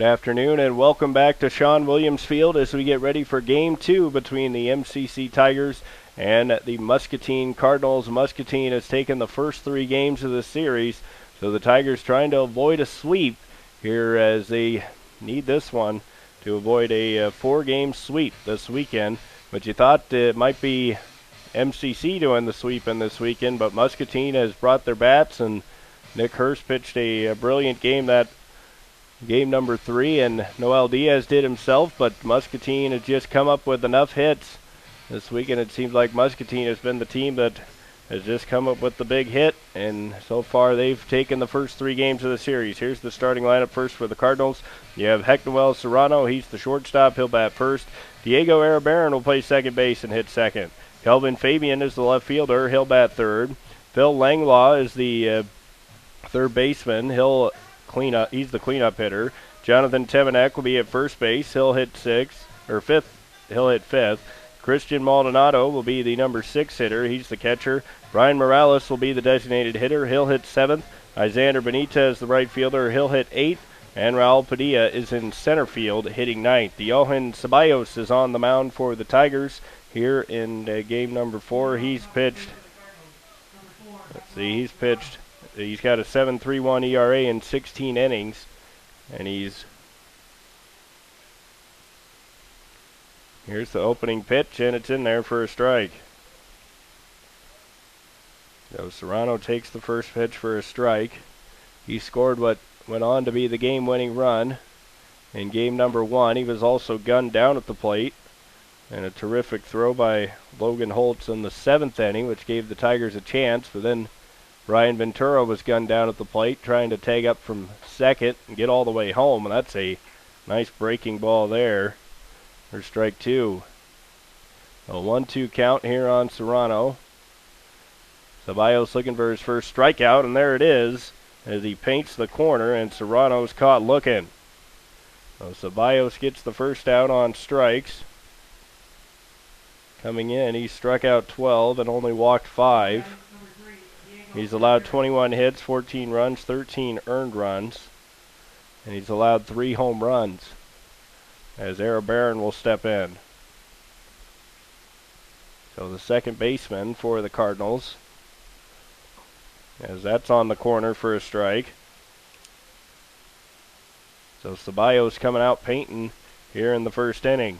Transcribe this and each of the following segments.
Good afternoon and welcome back to Sean Williams Field as we get ready for Game 2 between the MCC Tigers and the Muscatine Cardinals. Muscatine has taken the first 3 games of the series, so the Tigers trying to avoid a sweep here as they need this one to avoid a 4-game sweep this weekend. But you thought it might be MCC doing the sweep in this weekend, but Muscatine has brought their bats, and Nick Hurst pitched a brilliant game that game number 3, and Noel Diaz did himself, but Muscatine has just come up with enough hits this weekend. It seems like Muscatine has been the team that has just come up with the big hit, and so far they've taken the first 3 games of the series. Here's the starting lineup first for the Cardinals. You have Hector Serrano, he's the shortstop, he'll bat first. Diego Arabaran will play second base and hit second. Kelvin Fabian is the left fielder, he'll bat third. Phil Langlaw is the third baseman, he's the cleanup hitter. Jonathan Temenek will be at first base. He'll hit fifth. Christian Maldonado will be the number 6 hitter. He's the catcher. Brian Morales will be the designated hitter. He'll hit 7th. Isander Benitez, the right fielder, he'll hit 8th. And Raul Padilla is in center field, hitting 9th. Johan Ceballos is on the mound for the Tigers here in game number 4. He's pitched got a 7.31 ERA in 16 innings, and here's the opening pitch, and it's in there for a strike. So Serrano takes the first pitch for a strike. He scored what went on to be the game-winning run in game number 1. He was also gunned down at the plate, and a terrific throw by Logan Holtz in the 7th inning, which gave the Tigers a chance, but then Ryan Ventura was gunned down at the plate, trying to tag up from second and get all the way home, and that's a nice breaking ball there for strike 2. A 1-2 count here on Serrano. Ceballos looking for his first strikeout, and there it is as he paints the corner, and Serrano's caught looking. So Ceballos gets the first out on strikes. Coming in, he struck out 12 and only walked 5. He's allowed 21 hits, 14 runs, 13 earned runs, and he's allowed 3 home runs as Arabaran will step in. So the second baseman for the Cardinals, as that's on the corner for a strike. So Ceballos coming out painting here in the first inning.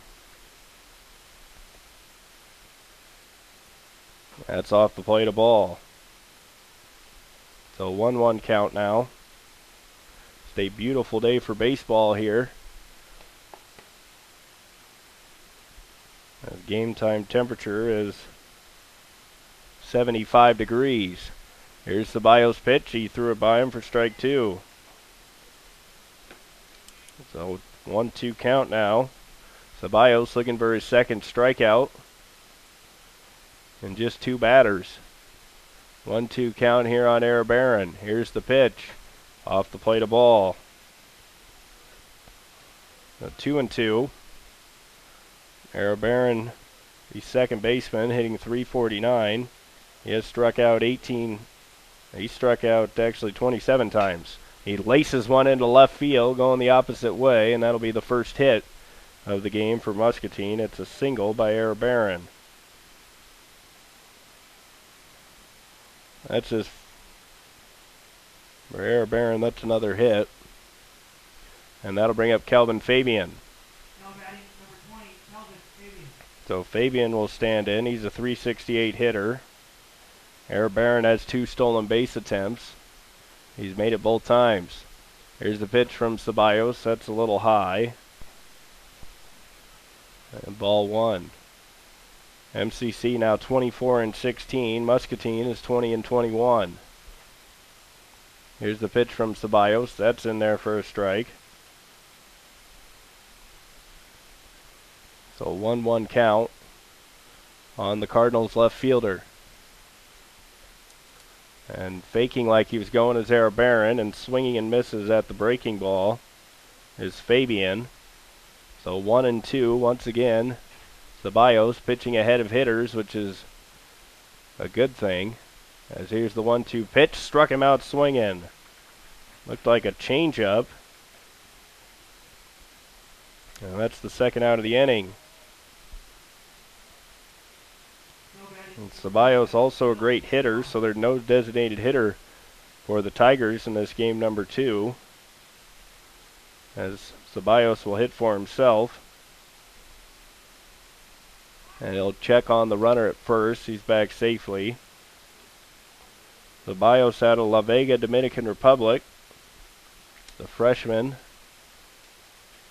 That's off the plate, a ball. So 1-1 count now. It's a beautiful day for baseball here. The game time temperature is 75 degrees. Here's Ceballos' pitch. He threw it by him for strike 2. So 1-2 count now. Ceballos looking for his second strikeout. And just 2 batters. 1-2 count here on Arabaran. Here's the pitch. Off the plate, a ball. 2-2. Arabaran, the second baseman, hitting .349. He has struck out 18. He struck out actually 27 times. He laces one into left field, going the opposite way, and that'll be the first hit of the game for Muscatine. It's a single by Arabaran. That's just for Arabaran. That's another hit, and that'll bring up Kelvin Fabian. So Fabian will stand in. He's a .368 hitter. Arabaran has 2 stolen base attempts. He's made it both times. Here's the pitch from Ceballos. That's a little high. And ball 1. MCC now 24-16. Muscatine is 20-21. Here's the pitch from Ceballos. That's in there for a strike. So 1-1 count on the Cardinals left fielder. And faking like he was going is Arabaran, and swinging and misses at the breaking ball is Fabian. So 1-2 once again. Ceballos pitching ahead of hitters, which is a good thing. As here's the 1-2 pitch, struck him out swinging. Looked like a changeup. And that's the second out of the inning. And Ceballos also a great hitter, so there's no designated hitter for the Tigers in this game number 2. As Ceballos will hit for himself. And he'll check on the runner at first. He's back safely. Ceballos out of La Vega, Dominican Republic. The freshman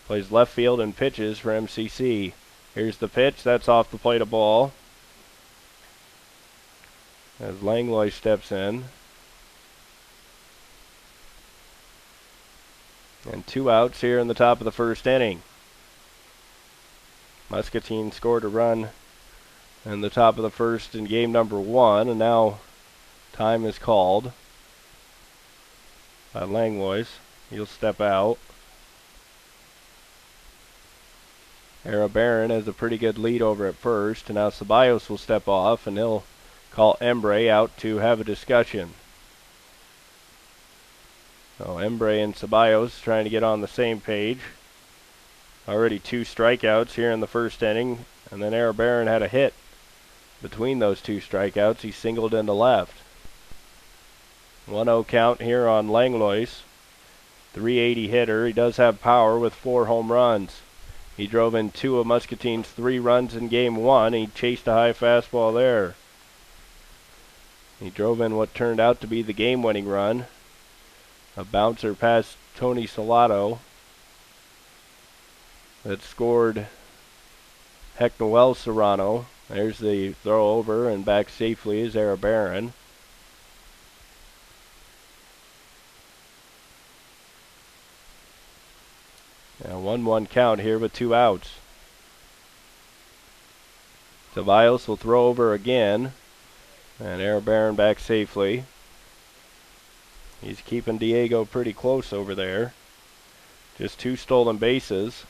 plays left field and pitches for MCC. Here's the pitch. That's off the plate, a ball. As Langlois steps in. And 2 outs here in the top of the first inning. Muscatine scored a run in the top of the first in game number 1, and now time is called by Langlois. He'll step out. Era Barron has a pretty good lead over at first, and now Ceballos will step off, and he'll call Embre out to have a discussion. So Embre and Ceballos trying to get on the same page. Already 2 strikeouts here in the first inning, and then Era Barron had a hit. Between those 2 strikeouts, he singled into left. 1-0 count here on Langlois. 380 hitter. He does have power with 4 home runs. He drove in 2 of Muscatine's 3 runs in game 1. He chased a high fastball there. He drove in what turned out to be the game-winning run. A bouncer past Tony Salato that scored Heck Noel Serrano. There's the throw over, and back safely is Era Barron. Now 1-1 count here with 2 outs. Ceballos will throw over again, and Era Barron back safely. He's keeping Diego pretty close over there. Just 2 stolen bases.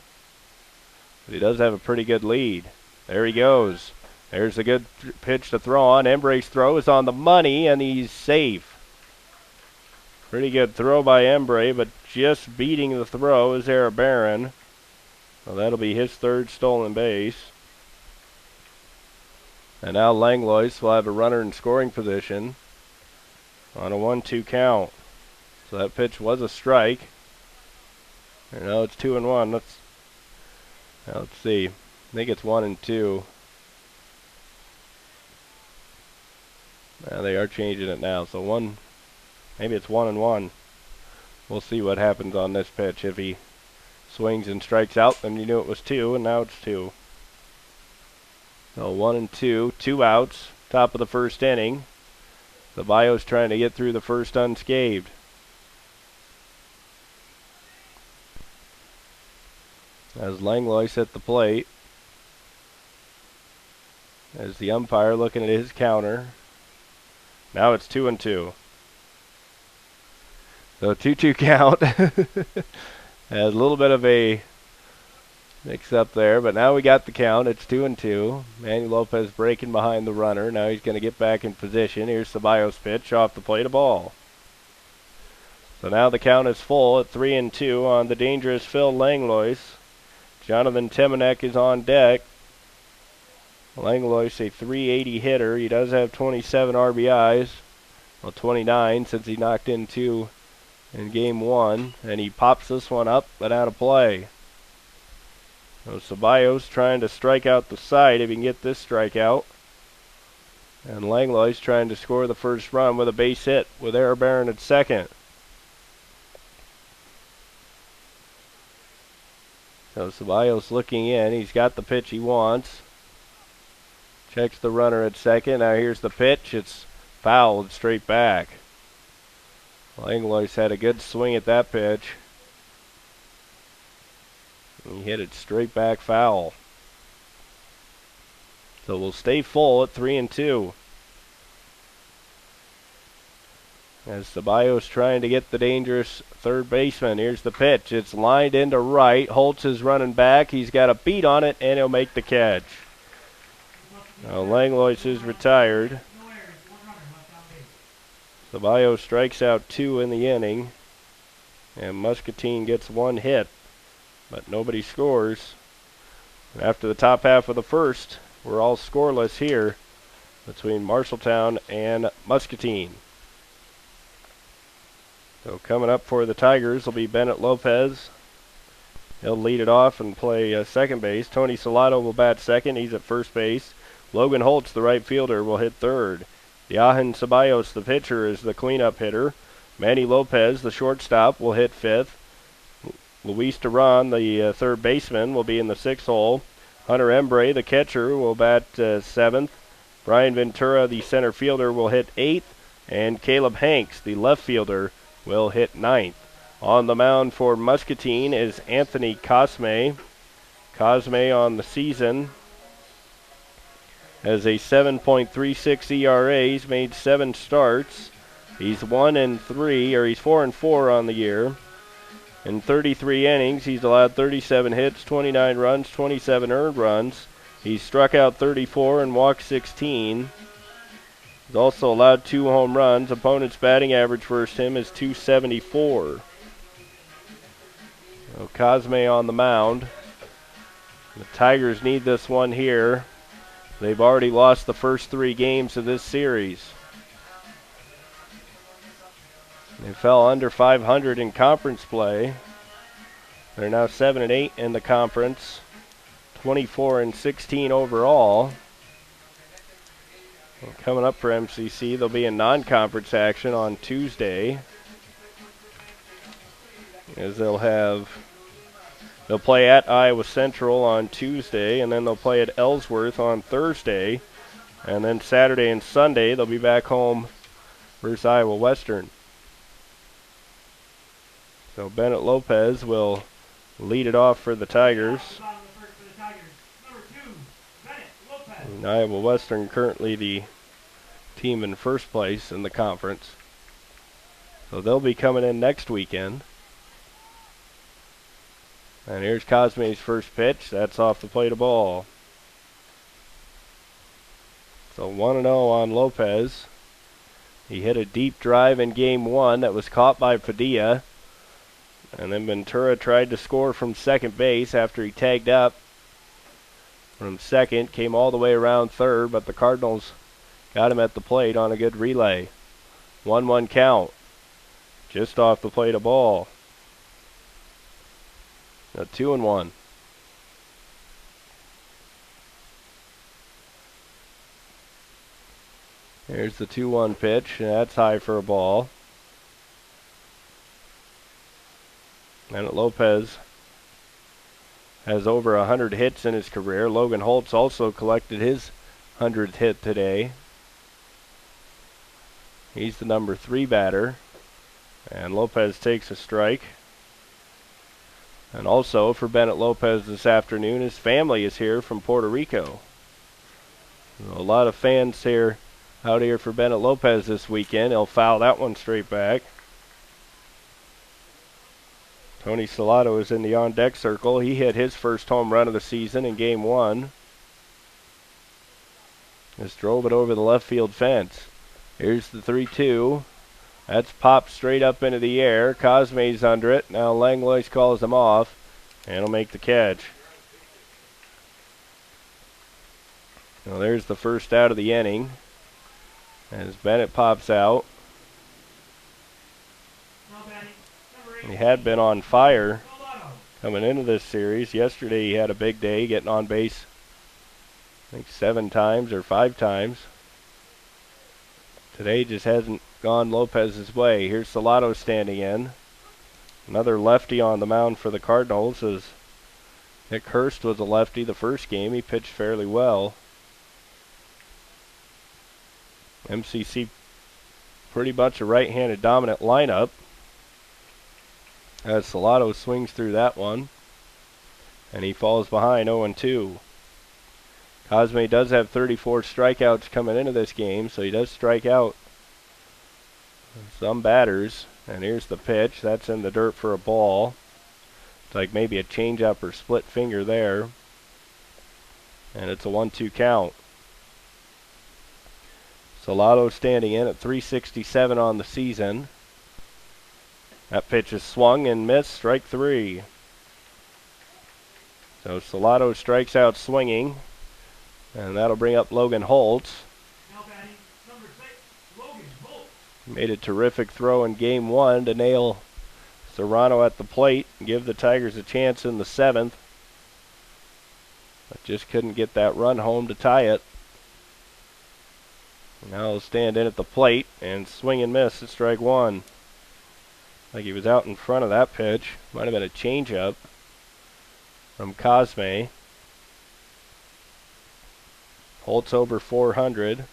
But he does have a pretty good lead. There he goes. There's a good pitch to throw on. Embre's throw is on the money, and he's safe. Pretty good throw by Embre, but just beating the throw is Era Barron. So that'll be his 3rd stolen base. And now Langlois will have a runner in scoring position on a 1-2 count. So that pitch was a strike. And now it's 2-1. Let's see. I think it's 1-2. They are changing it now. So maybe it's 1-1. We'll see what happens on this pitch. If he swings and strikes out, then you knew it was 2, and now it's 2. So 1-2, 2 outs, top of the first inning. Ceballos trying to get through the first unscathed. As Langlois at the plate. As the umpire looking at his counter. Now it's 2-2. So 2-2 count. Has a little bit of a mix up there, but now we got the count. It's 2-2. Manuel Lopez breaking behind the runner. Now he's going to get back in position. Here's Ceballos' pitch off the plate, a ball. So now the count is full at 3-2 on the dangerous Phil Langlois. Jonathan Temenek is on deck. Langlois, a 380 hitter. He does have 27 RBIs. Well, 29 since he knocked in 2 in game 1. And he pops this one up, but out of play. So Ceballos trying to strike out the side if he can get this strikeout. And Langlois trying to score the first run with a base hit with Era Barron at second. So Ceballos looking in. He's got the pitch he wants. Checks the runner at second. Now here's the pitch. It's fouled straight back. Langlois had a good swing at that pitch. He hit it straight back foul. So we'll stay full at 3-2. As Ceballos trying to get the dangerous third baseman. Here's the pitch. It's lined into right. Holtz is running back. He's got a beat on it, and he'll make the catch. Now Langlois is retired. Ceballos strikes out 2 in the inning. And Muscatine gets 1 hit but nobody scores. And after the top half of the first, we're all scoreless here between Marshalltown and Muscatine. So coming up for the Tigers will be Bennett Lopez. He'll lead it off and play second base. Tony Salato will bat second. He's at first base. Logan Holtz, the right fielder, will hit third. Yahan Ceballos, the pitcher, is the cleanup hitter. Manny Lopez, the shortstop, will hit fifth. Luis Duran, the third baseman, will be in the sixth hole. Hunter Embre, the catcher, will bat seventh. Brian Ventura, the center fielder, will hit eighth. And Caleb Hanks, the left fielder, will hit ninth. On the mound for Muscatine is Anthony Cosme. Cosme on the season has a 7.36 ERA. He's made 7 starts. He's 4-4 on the year. In 33 innings, he's allowed 37 hits, 29 runs, 27 earned runs. He's struck out 34 and walked 16. He's also allowed 2 home runs. Opponent's batting average versus him is .274. So Cosme on the mound. The Tigers need this one here. They've already lost the first 3 games of this series. They fell under 500 in conference play. They're now 7-8 in the conference, 24-16 overall. Well, coming up for MCC, they'll be in non-conference action on Tuesday, as they'll play at Iowa Central on Tuesday, and then they'll play at Ellsworth on Thursday, and then Saturday and Sunday they'll be back home versus Iowa Western. So Bennett Lopez will lead it off for the Tigers. And Iowa Western currently the team in first place in the conference. So they'll be coming in next weekend. And here's Cosme's first pitch. That's off the plate of ball. So 1-0 on Lopez. He hit a deep drive in game 1 that was caught by Padilla. And then Ventura tried to score from second base after he tagged up from second, came all the way around third, but the Cardinals got him at the plate on a good relay. 1-1 count, just off the plate of ball. A 2-1. Here's the 2-1 pitch, and that's high for a ball. And Lopez has over 100 hits in his career. Logan Holtz also collected his 100th hit today. He's the number 3 batter. And Lopez takes a strike. And also for Bennett Lopez this afternoon, his family is here from Puerto Rico. A lot of fans out here for Bennett Lopez this weekend. He'll foul that one straight back. Tony Salato is in the on-deck circle. He hit his first home run of the season in game 1. Just drove it over the left field fence. Here's the 3-2. That's popped straight up into the air. Cosme's under it. Now Langlois calls him off, and he'll make the catch. Well, there's the first out of the inning, as Bennett pops out. He had been on fire coming into this series. Yesterday he had a big day, getting on base, I think 7 times or 5 times. Today just hasn't gone Lopez's way. Here's Salato standing in. Another lefty on the mound for the Cardinals, as Nick Hurst was a lefty the first game. He pitched fairly well. MCC pretty much a right-handed dominant lineup, as Salato swings through that one, and he falls behind 0-2. Cosme does have 34 strikeouts coming into this game, so he does strike out some batters. And here's the pitch. That's in the dirt for a ball. It's like maybe a changeup or split finger there. And it's a 1-2 count. Salato standing in at 367 on the season. That pitch is swung and missed, strike 3. So Salado strikes out swinging, and that'll bring up Logan Holtz. Made a terrific throw in game 1 to nail Serrano at the plate and give the Tigers a chance in the 7th. But just couldn't get that run home to tie it. Now he'll stand in at the plate and swing and miss at strike 1. Like he was out in front of that pitch. Might have been a changeup from Cosme. Holtz over 400.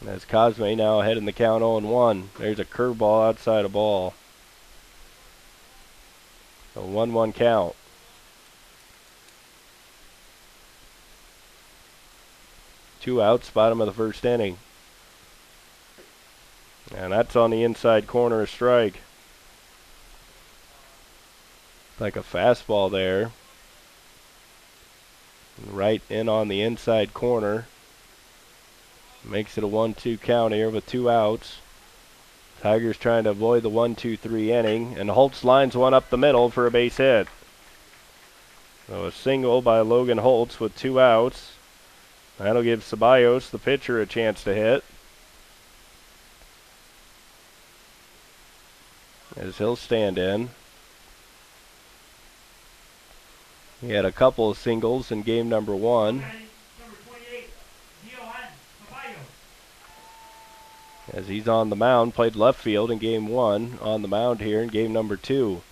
As Cosme now ahead in the count 0-1. There's a curveball outside a ball. A 1-1 count. Two outs, bottom of the first inning. And that's on the inside corner, a strike. Like a fastball there. Right in on the inside corner. Makes it a 1-2 count here with two outs. Tigers trying to avoid the 1-2-3 inning. And Holtz lines one up the middle for a base hit. So a single by Logan Holtz with two outs. That'll give Ceballos, the pitcher, a chance to hit. As he'll stand in. He had a couple of singles in game number 1. As he's on the mound, played left field in game 1, on the mound here in game number 2.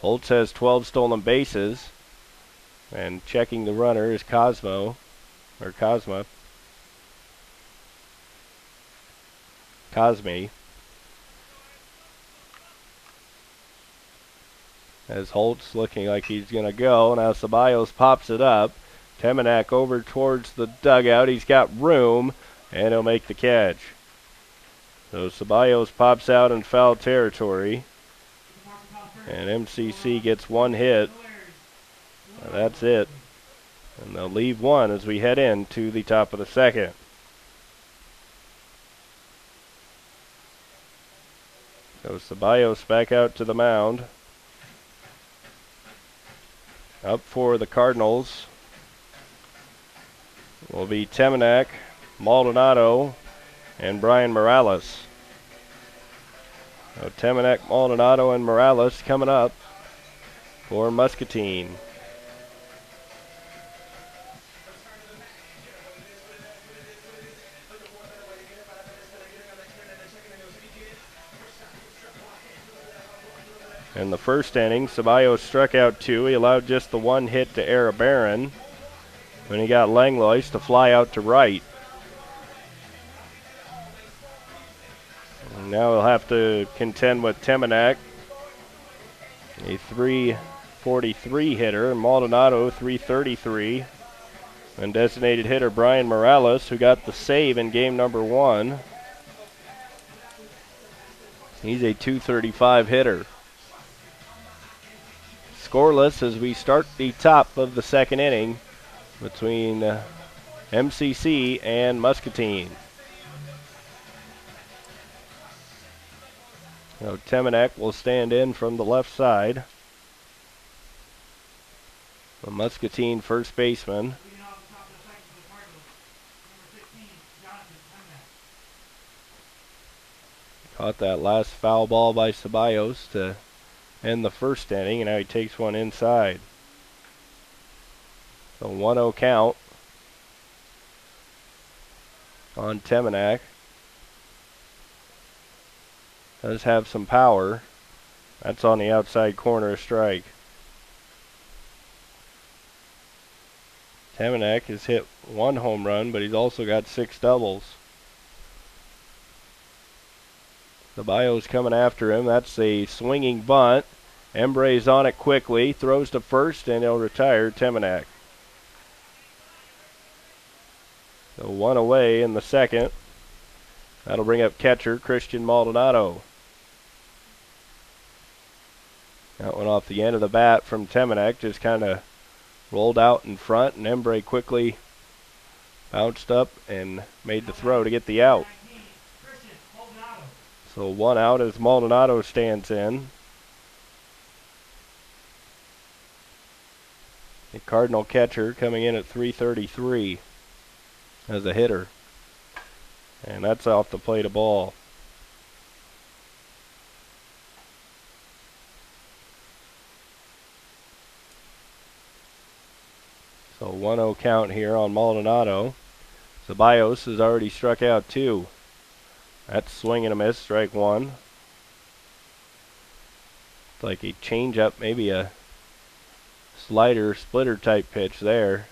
Holtz has 12 stolen bases, and checking the runner is Cosma. Cosme. As Holtz looking like he's going to go. Now Ceballos pops it up. Temenak over towards the dugout. He's got room, and he'll make the catch. So Ceballos pops out in foul territory. And MCC gets one hit. That's it. And they'll leave one as we head into the top of the second. So Ceballos back out to the mound. Up for the Cardinals will be Temenak, Maldonado, and Brian Morales. So Temenak, Maldonado, and Morales coming up for Muscatine. In the first inning, Ceballos struck out 2. He allowed just the one hit to Era Barron when he got Langlois to fly out to right. And now he'll have to contend with Temenak, a 343 hitter, and Maldonado 333. And designated hitter Brian Morales, who got the save in game number 1. He's a 235 hitter. Scoreless as we start the top of the second inning between MCC and Muscatine. So Temenak will stand in from the left side. The Muscatine first baseman. Caught that last foul ball by Ceballos to end the first inning, and now he takes one inside. So 1-0 count on Temenak. Does have some power. That's on the outside corner, a strike. Temenak has hit 1 home run, but he's also got 6 doubles. Ceballos coming after him. That's a swinging bunt. Embre's on it quickly. Throws to first, and he'll retire Temenak. So 1 away in the second. That'll bring up catcher Christian Maldonado. That one off the end of the bat from Temenak. Just kind of rolled out in front, and Embre quickly bounced up and made the throw to get the out. So 1 out as Maldonado stands in. The Cardinal catcher coming in at 333 as a hitter. And that's off the plate of ball. So 1-0 count here on Maldonado. Ceballos has already struck out 2. That's swing and a miss, strike 1. It's like a changeup, maybe a slider, splitter type pitch there.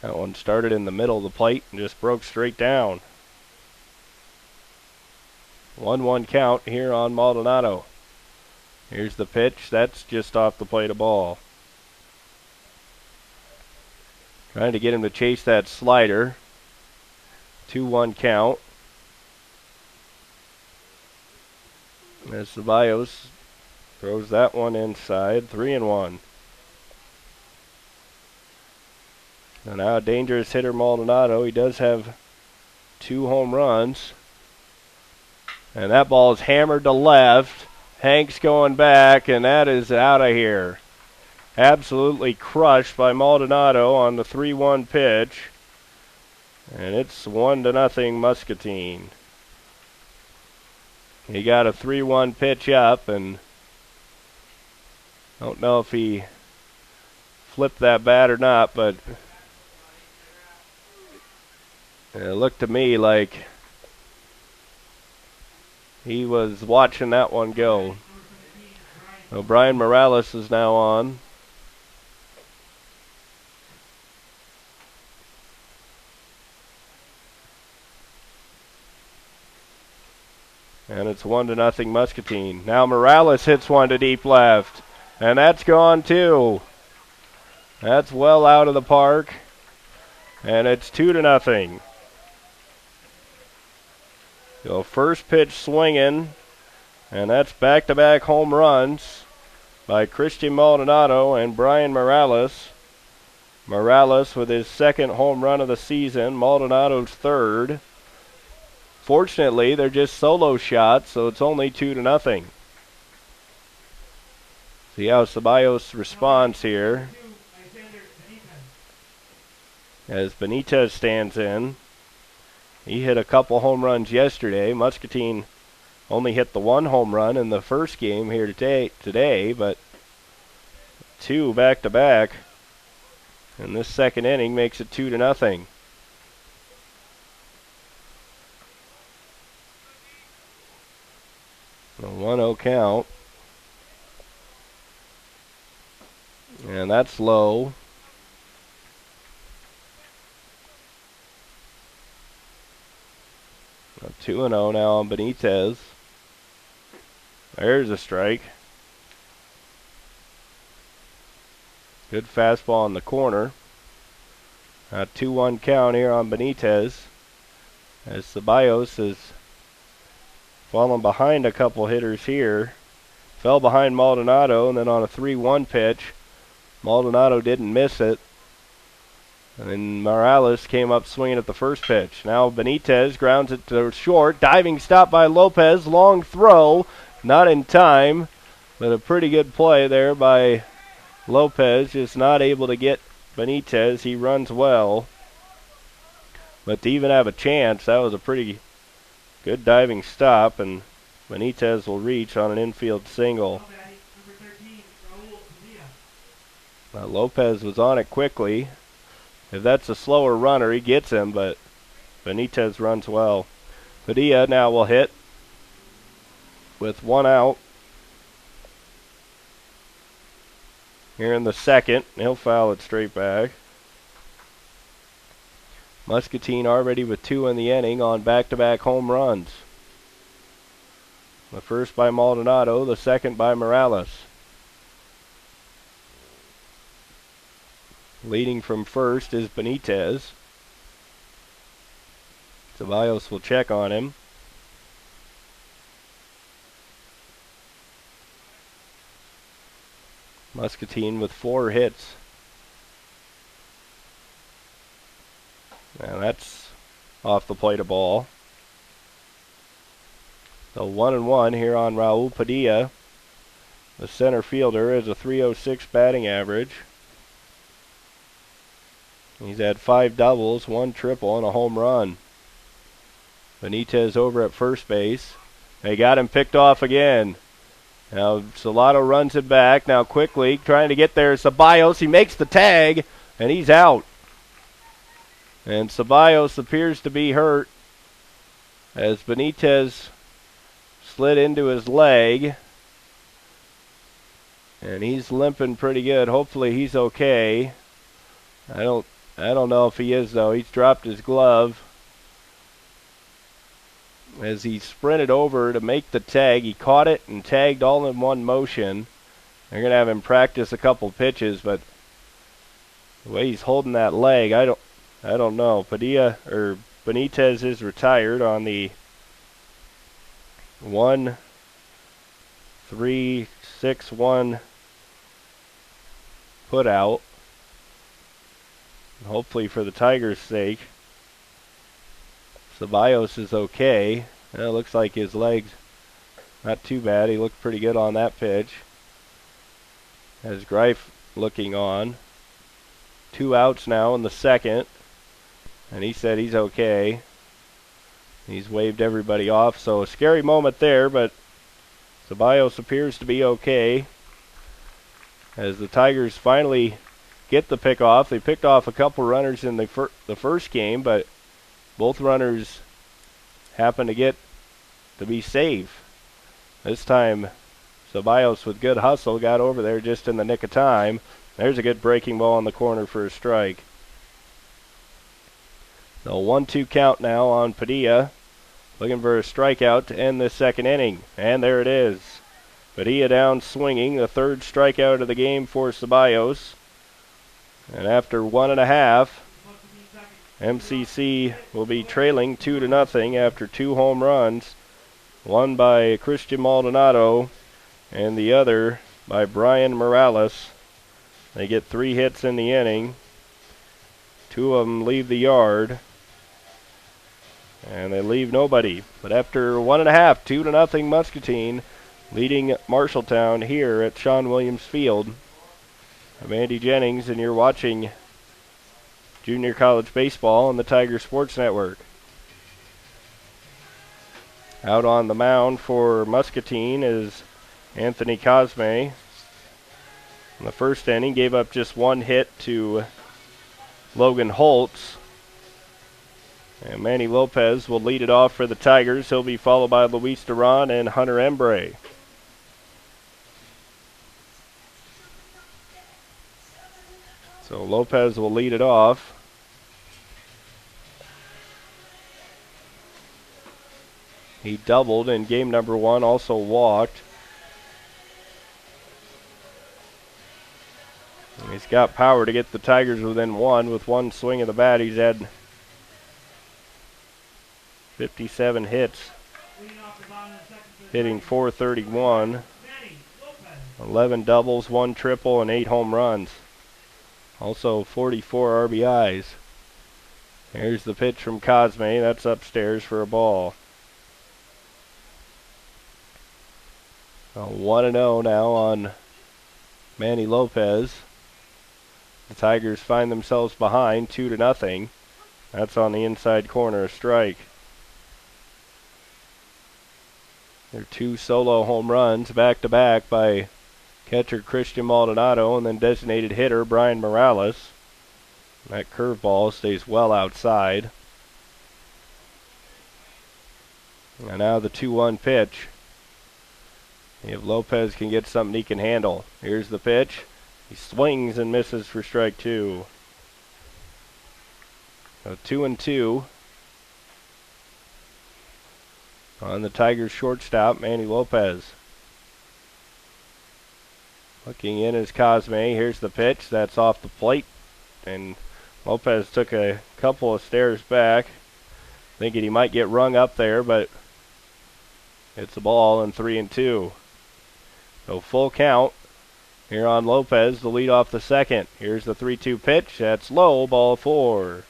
That one started in the middle of the plate and just broke straight down. 1-1 count here on Maldonado. Here's the pitch. That's just off the plate of ball. Trying to get him to chase that slider. 2-1 count. As Ceballos throws that one inside. 3-1. And now a dangerous hitter, Maldonado. He does have 2 home runs. And that ball is hammered to left. Hank's going back, and that is out of here. Absolutely crushed by Maldonado on the 3-1 pitch. And it's 1-0 Muscatine. He got a 3-1 pitch up, and I don't know if he flipped that bat or not, but it looked to me like he was watching that one go. So Brian Morales is now on. And it's 1-0 Muscatine. Now Morales hits one to deep left. And that's gone too. That's well out of the park. And it's 2-0. So first pitch swinging. And that's back-to-back home runs by Christian Maldonado and Brian Morales. Morales with his 2nd home run of the season. Maldonado's 3rd. Fortunately, they're just solo shots, so it's only 2-0. See how Ceballos responds here as Benitez stands in. He hit a couple home runs yesterday. Muscatine only hit the 1 home run in the first game here today, but 2 back-to-back. And this 2nd inning makes it 2-0. A 1-0 count. And that's low. A 2-0 now on Benitez. There's a strike. Good fastball in the corner. A 2-1 count here on Benitez. As Ceballos has fallen behind a couple hitters here. Fell behind Maldonado, and then on a 3-1 pitch, Maldonado didn't miss it. And then Morales came up swinging at the first pitch. Now Benitez grounds it to short. Diving stop by Lopez. Long throw. Not in time, but a pretty good play there by Lopez. Just not able to get Benitez. He runs well. But to even have a chance, that was a pretty good diving stop, and Benitez will reach on an infield single. Now Lopez was on it quickly. If that's a slower runner, he gets him, but Benitez runs well. Padilla now will hit with 1 out. Here in the 2nd, he'll foul it straight back. Muscatine already with 2 in the inning on back-to-back home runs. The first by Maldonado, the 2nd by Morales. Leading from first is Benitez. Ceballos will check on him. Muscatine with 4 hits. And that's off the plate of ball. So 1-1 here on Raul Padilla. The center fielder has a .306 batting average. He's had 5 doubles, 1 triple, and a home run. Benitez over at first base. They got him picked off again. Now Solano runs it back. Now quickly trying to get there. Ceballos, he makes the tag, and he's out. And Ceballos appears to be hurt as Benitez slid into his leg. And he's limping pretty good. Hopefully he's okay. I don't know if he is though. He's dropped his glove as he sprinted over to make the tag. He caught it and tagged all in one motion. They're going to have him practice a couple pitches, but the way he's holding that leg, I don't know. Benitez is retired on the 1-3-6-1 put out. Hopefully for the Tigers' sake, Ceballos is okay. It looks like his leg's not too bad. He looked pretty good on that pitch. Has Greif looking on. 2 outs now in the second. And he said he's okay. He's waved everybody off. So a scary moment there, but Ceballos appears to be okay. As the Tigers finally get the pick off. They picked off a couple runners in the first game, but both runners happen to get to be safe. This time, Ceballos with good hustle got over there just in the nick of time. There's a good breaking ball in the corner for a strike. So 1-2 count now on Padilla. Looking for a strikeout to end this second inning. And there it is. Padilla down swinging, the 3rd strikeout of the game for Ceballos. And after 1.5, MCC will be trailing 2-0 after 2 home runs. One by Christian Maldonado and the other by Brian Morales. They get 3 hits in the inning. 2 of them leave the yard. And they leave nobody. But after 1.5, 2-0 Muscatine, leading Marshalltown here at Sean Williams Field. I'm Andy Jennings, and you're watching Junior College Baseball on the Tiger Sports Network. Out on the mound for Muscatine is Anthony Cosme. In the first inning, gave up just 1 hit to Logan Holtz. And Manny Lopez will lead it off for the Tigers. He'll be followed by Luis Duran and Hunter Embre. So Lopez will lead it off. He doubled in game number 1, also walked. And he's got power to get the Tigers within 1 with 1 swing of the bat. He's had 57 hits, hitting .431, 11 doubles, 1 triple, and 8 home runs. Also 44 RBIs. Here's the pitch from Cosme. That's upstairs for a ball. 1-0 now on Manny Lopez. The Tigers find themselves behind 2-0. That's on the inside corner, a strike. There are 2 solo home runs back-to-back by catcher Christian Maldonado and then designated hitter Brian Morales. That curveball stays well outside. And now the 2-1 pitch. If Lopez can get something he can handle. Here's the pitch. He swings and misses for strike 2. So 2-2. On the Tigers shortstop, Manny Lopez. Looking in is Cosme. Here's the pitch. That's off the plate. And Lopez took a couple of stairs back, thinking he might get rung up there, but it's a ball and 3-2. So full count here on Lopez to lead off the second. Here's the 3-2 pitch. That's low, ball 4.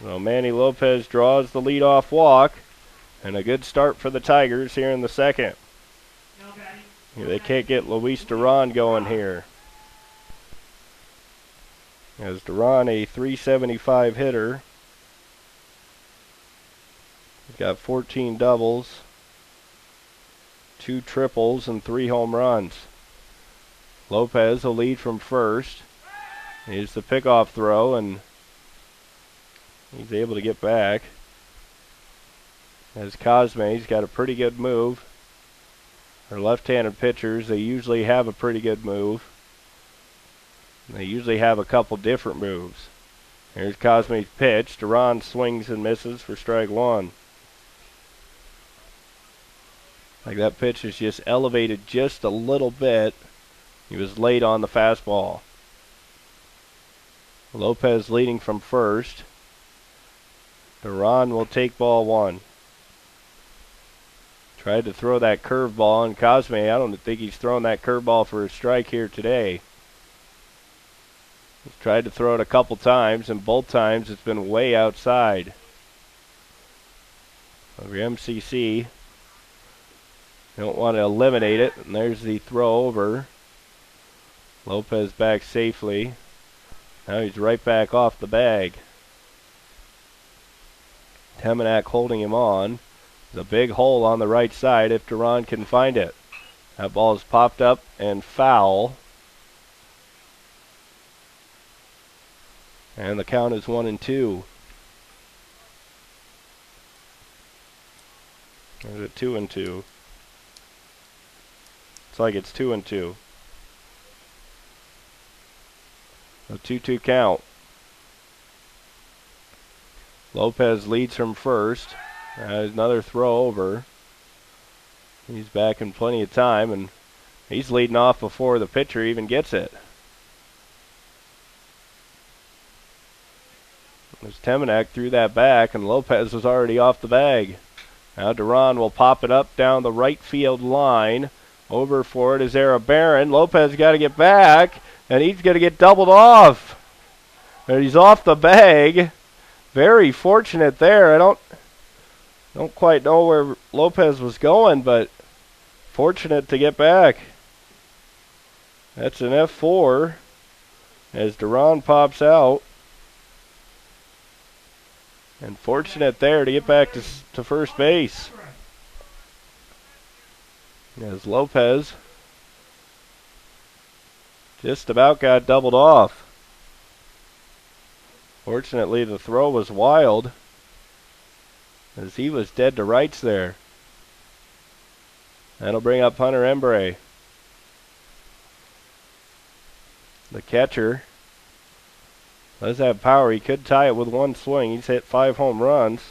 So Manny Lopez draws the leadoff walk, and a good start for the Tigers here in the second. They can't get Luis Duran going here. As Duran, a .375 hitter. He's got 14 doubles, 2 triples, and 3 home runs. Lopez will lead from first. Here's the pickoff throw, and he's able to get back. As Cosme's got a pretty good move. For left-handed pitchers, they usually have a pretty good move. They usually have a couple different moves. Here's Cosme's pitch. Duran swings and misses for strike one. Like that pitch is just elevated just a little bit. He was late on the fastball. Lopez leading from first. Duran will take ball one. Tried to throw that curveball, and Cosme, I don't think he's thrown that curveball for a strike here today. He's tried to throw it a couple times, and both times it's been way outside. Over MCC, don't want to eliminate it, and there's the throw over. Lopez back safely. Now he's right back off the bag. Temenak holding him on. There's a big hole on the right side if Duran can find it. That ball is popped up and foul. And the count is 1-2. Or is it 2-2? It's like it's 2-2. A 2-2 count. Lopez leads from first. Another throw over. He's back in plenty of time, and he's leading off before the pitcher even gets it. As Temenak threw that back, and Lopez was already off the bag. Now Duran will pop it up down the right field line. Over for it is Era Barron. Lopez got to get back, and he's going to get doubled off. And he's off the bag. Very fortunate there. I don't quite know where Lopez was going, but fortunate to get back. That's an F4 as Duran pops out. And fortunate there to get back to first base. As Lopez just about got doubled off. Fortunately, the throw was wild, as he was dead to rights there. That'll bring up Hunter Embre. The catcher does have power. He could tie it with one swing. He's hit 5 home runs.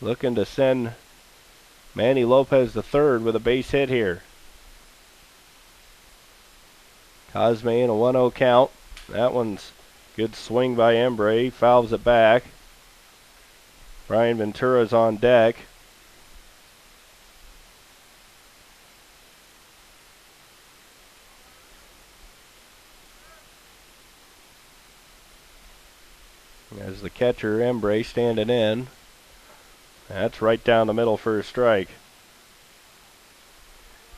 Looking to send Manny Lopez the third with a base hit here. Cosme in a 1-0 count. That one's good swing by Embre. He fouls it back. Brian Ventura's on deck. As the catcher, Embre, standing in. That's right down the middle for a strike.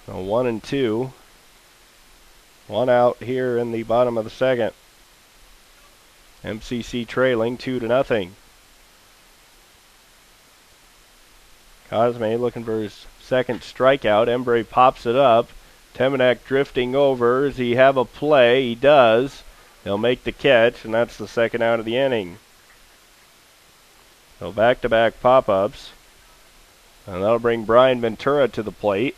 So 1-2. One out here in the bottom of the second. MCC trailing 2-0. Cosme looking for his second strikeout. Embre pops it up. Temenak drifting over. Does he have a play? He does. He'll make the catch, and that's the second out of the inning. So back-to-back pop-ups. And that'll bring Brian Ventura to the plate.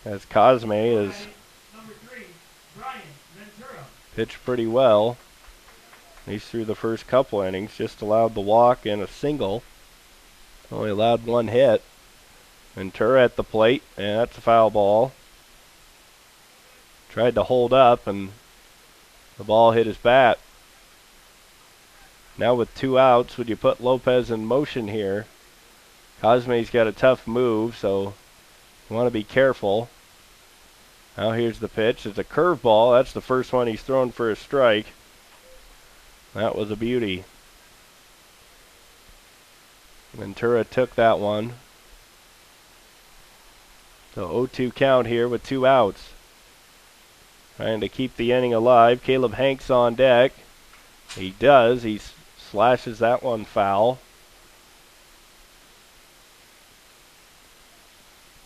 As Cosme is pitched pretty well. He's through the first couple innings, just allowed the walk and a single. Only allowed one hit. Ventura at the plate, and that's a foul ball. Tried to hold up, and the ball hit his bat. Now with 2 outs, would you put Lopez in motion here? Cosme's got a tough move, so you want to be careful. Now here's the pitch. It's a curveball. That's the first one he's thrown for a strike. That was a beauty. Ventura took that one. So 0-2 count here with 2 outs. Trying to keep the inning alive. Caleb Hanks on deck. He does. He slashes that one foul.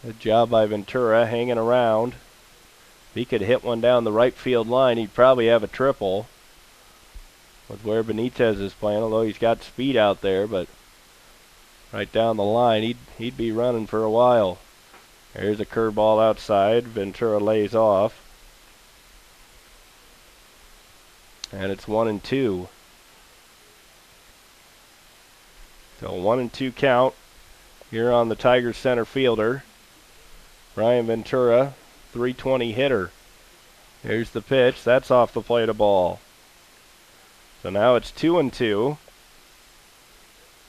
Good job by Ventura hanging around. If he could hit one down the right field line, he'd probably have a triple with where Benitez is playing, although he's got speed out there, but right down the line, he'd be running for a while. There's a curveball outside. Ventura lays off. And it's 1-2. So 1-2 count here on the Tigers center fielder. Brian Ventura, .320 hitter. Here's the pitch. That's off the plate of ball. So now it's 2-2.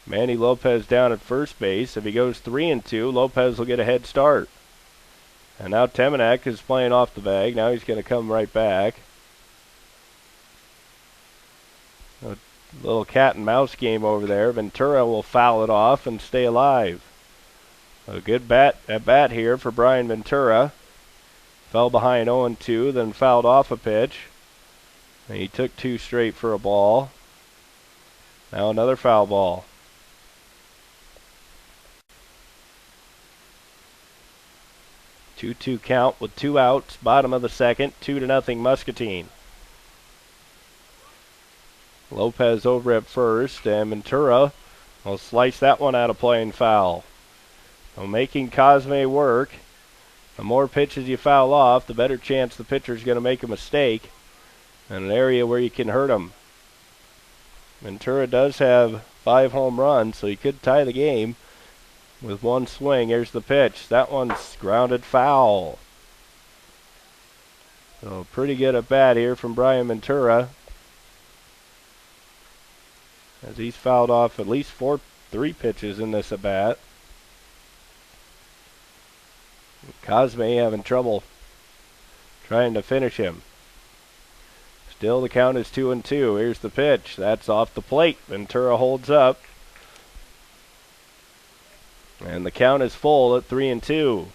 Manny Lopez down at first base. If he goes 3-2, Lopez will get a head start. And now Temenek is playing off the bag. Now he's going to come right back. A little cat and mouse game over there. Ventura will foul it off and stay alive. A good at bat here for Brian Ventura. Fell behind 0-2, then fouled off a pitch. And he took 2 straight for a ball. Now another foul ball. 2-2 count with 2 outs. Bottom of the second. 2-0 Muscatine. Lopez over at first, and Ventura will slice that one out of play and foul. So making Cosme work. The more pitches you foul off, the better chance the pitcher's going to make a mistake in an area where you can hurt him. Ventura does have 5 home runs, so he could tie the game with 1 swing. Here's the pitch. That one's grounded foul. So pretty good at bat here from Brian Ventura, as he's fouled off at least 3 pitches in this at bat. Cosme having trouble trying to finish him. Still the count is 2-2. Here's the pitch. That's off the plate. Ventura holds up. And the count is full at 3-2.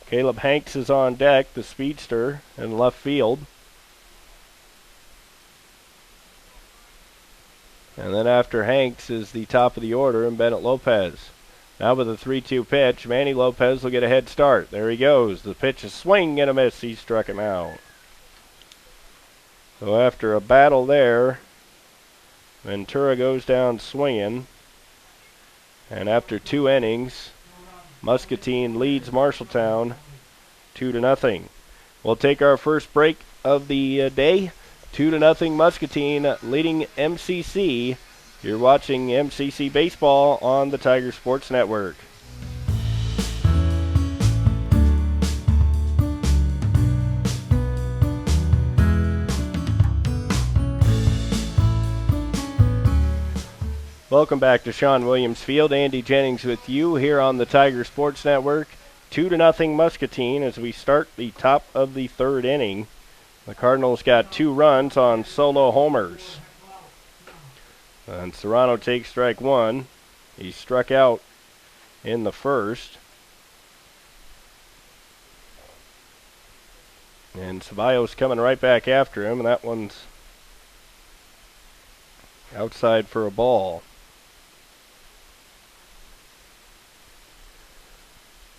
Caleb Hanks is on deck, the speedster, in left field. And then after Hanks is the top of the order, and Bennett Lopez. Now with a 3-2 pitch, Manny Lopez will get a head start. There he goes. The pitch is swing and a miss. He struck him out. So after a battle there, Ventura goes down swinging. And after 2 innings, Muscatine leads Marshalltown 2-0. We'll take our first break of the day. 2-0 Muscatine leading MCC. You're watching MCC Baseball on the Tiger Sports Network. Welcome back to Sean Williams Field. Andy Jennings with you here on the Tiger Sports Network. 2-0 Muscatine as we start the top of the 3rd inning. The Cardinals got 2 runs on solo homers. And Serrano takes strike 1. He struck out in the first. And Ceballos coming right back after him, and that one's outside for a ball.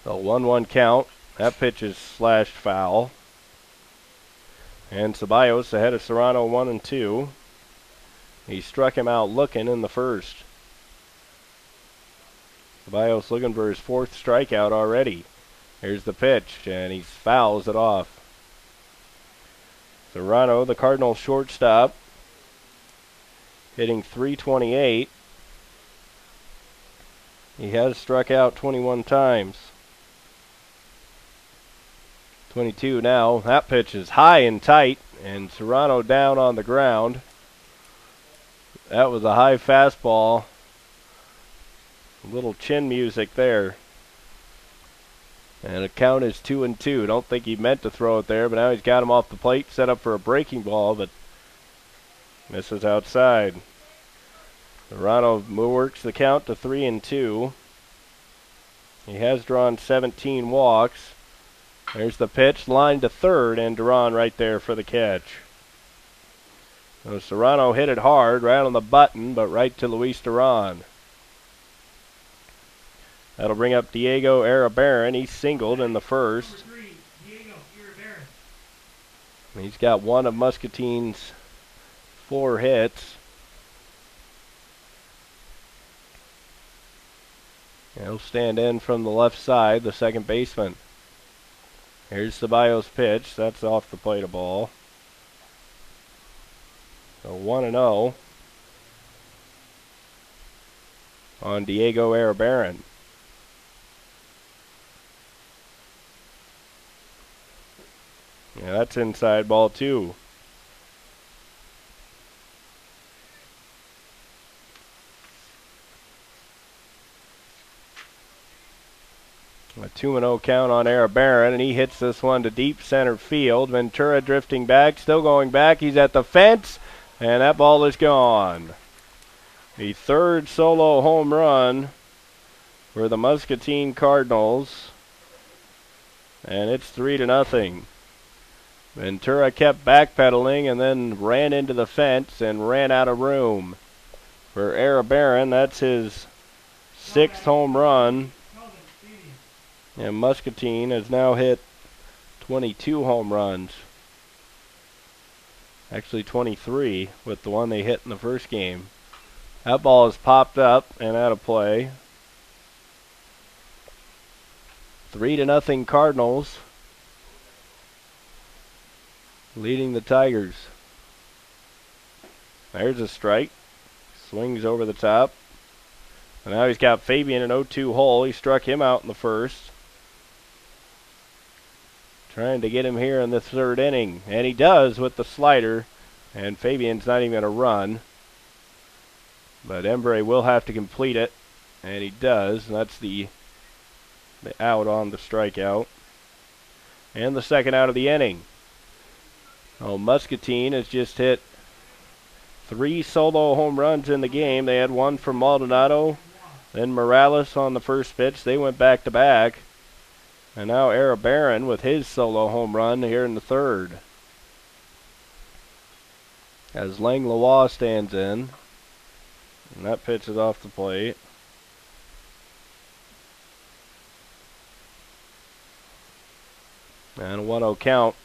So 1-1 count. That pitch is slashed foul. And Ceballos ahead of Serrano 1-2. He struck him out looking in the first. Ceballos looking for his 4th strikeout already. Here's the pitch, and he fouls it off. Serrano, the Cardinals shortstop, hitting .328. He has struck out 21 times. 22 now. That pitch is high and tight, and Serrano down on the ground. That was a high fastball. A little chin music there. And the count is 2-2. Don't think he meant to throw it there, but now he's got him off the plate, set up for a breaking ball, but misses outside. Serrano works the count to 3-2. He has drawn 17 walks. There's the pitch, line to third, and Duran right there for the catch. So Serrano hit it hard, right on the button, but right to Luis Duran. That'll bring up Diego Arabaran. He singled in the first. He's got one of Muscatine's 4 hits. He'll stand in from the left side, the second baseman. Here's Ceballos' pitch. That's off the plate, a ball. So 1-0 on Diego Arabaran. Yeah, that's inside, ball 2. A 2-0 count on Arabaran, and he hits this one to deep center field. Ventura drifting back, still going back. He's at the fence, and that ball is gone. The third solo home run for the Muscatine Cardinals, and it's 3-0. Ventura kept backpedaling and then ran into the fence and ran out of room. For Arabaran, that's his 6th home run. And Muscatine has now hit 22 home runs. Actually 23 with the one they hit in the first game. That ball is popped up and out of play. 3-0 Cardinals, leading the Tigers. There's a strike. Swings over the top. And now he's got Fabian in 0-2 hole. He struck him out in the first. Trying to get him here in the 3rd inning. And he does with the slider. And Fabian's not even going to run. But Embre will have to complete it. And he does. And that's the out on the strikeout. And the second out of the inning. Oh, Muscatine has just hit 3 solo home runs in the game. They had one from Maldonado, then Morales on the first pitch. They went back to back. And now Arabaran with his solo home run here in the 3rd. As Langlois stands in. And that pitch is off the plate. And a 1-0 count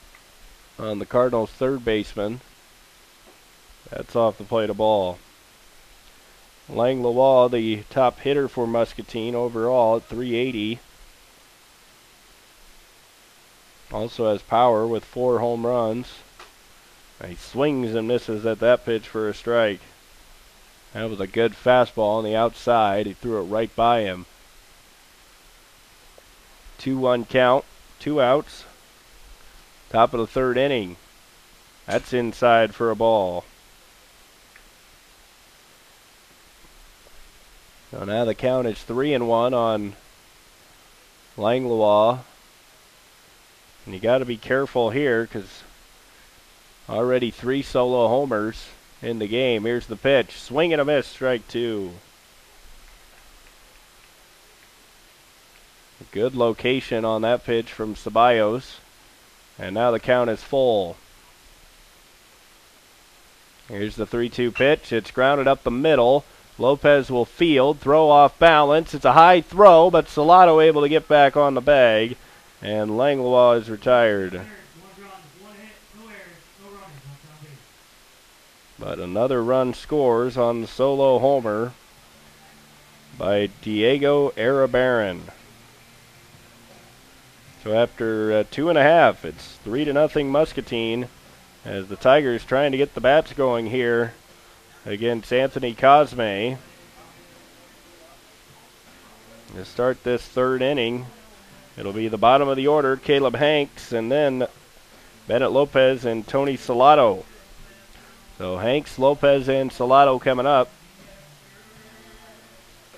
on the Cardinals' 3rd baseman. That's off the plate, a ball. Langlois, the top hitter for Muscatine overall at 380. Also has power with 4 home runs. He swings and misses at that pitch for a strike. That was a good fastball on the outside. He threw it right by him. 2-1 count, 2 outs. Top of the 3rd inning. That's inside for a ball. So now the count is 3-1 on Langlois. And you got to be careful here because already 3 solo homers in the game. Here's the pitch. Swing and a miss, strike 2. A good location on that pitch from Ceballos. And now the count is full. Here's the 3-2 pitch. It's grounded up the middle. Lopez will field, throw off balance. It's a high throw, but Salado able to get back on the bag. And Langlois is retired. But another run scores on the solo homer by Diego Arabaran. So after 2.5, it's 3-0 Muscatine as the Tigers trying to get the bats going here against Anthony Cosme. To start this 3rd inning, it'll be the bottom of the order, Caleb Hanks, and then Bennett Lopez and Tony Salado. So Hanks, Lopez, and Salado coming up.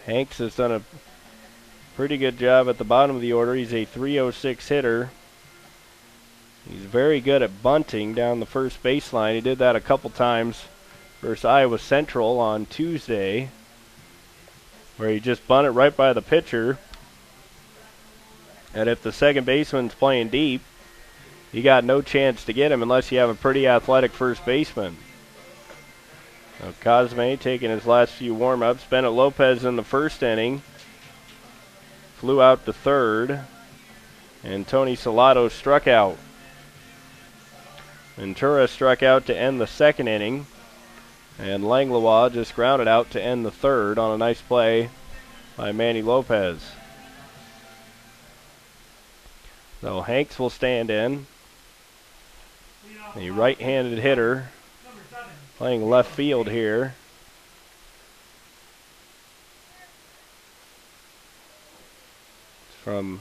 Hanks has done a pretty good job at the bottom of the order. He's a .306 hitter. He's very good at bunting down the first baseline. He did that a couple times versus Iowa Central on Tuesday, where he just bunted right by the pitcher. And if the second baseman's playing deep, you got no chance to get him unless you have a pretty athletic first baseman. So Cosme taking his last few warm-ups. Bennett Lopez in the first inning flew out to third, and Tony Salado struck out. Ventura struck out to end the second inning, and Langlois just grounded out to end the third on a nice play by Manny Lopez. So Hanks will stand in, the right-handed hitter, playing left field here. From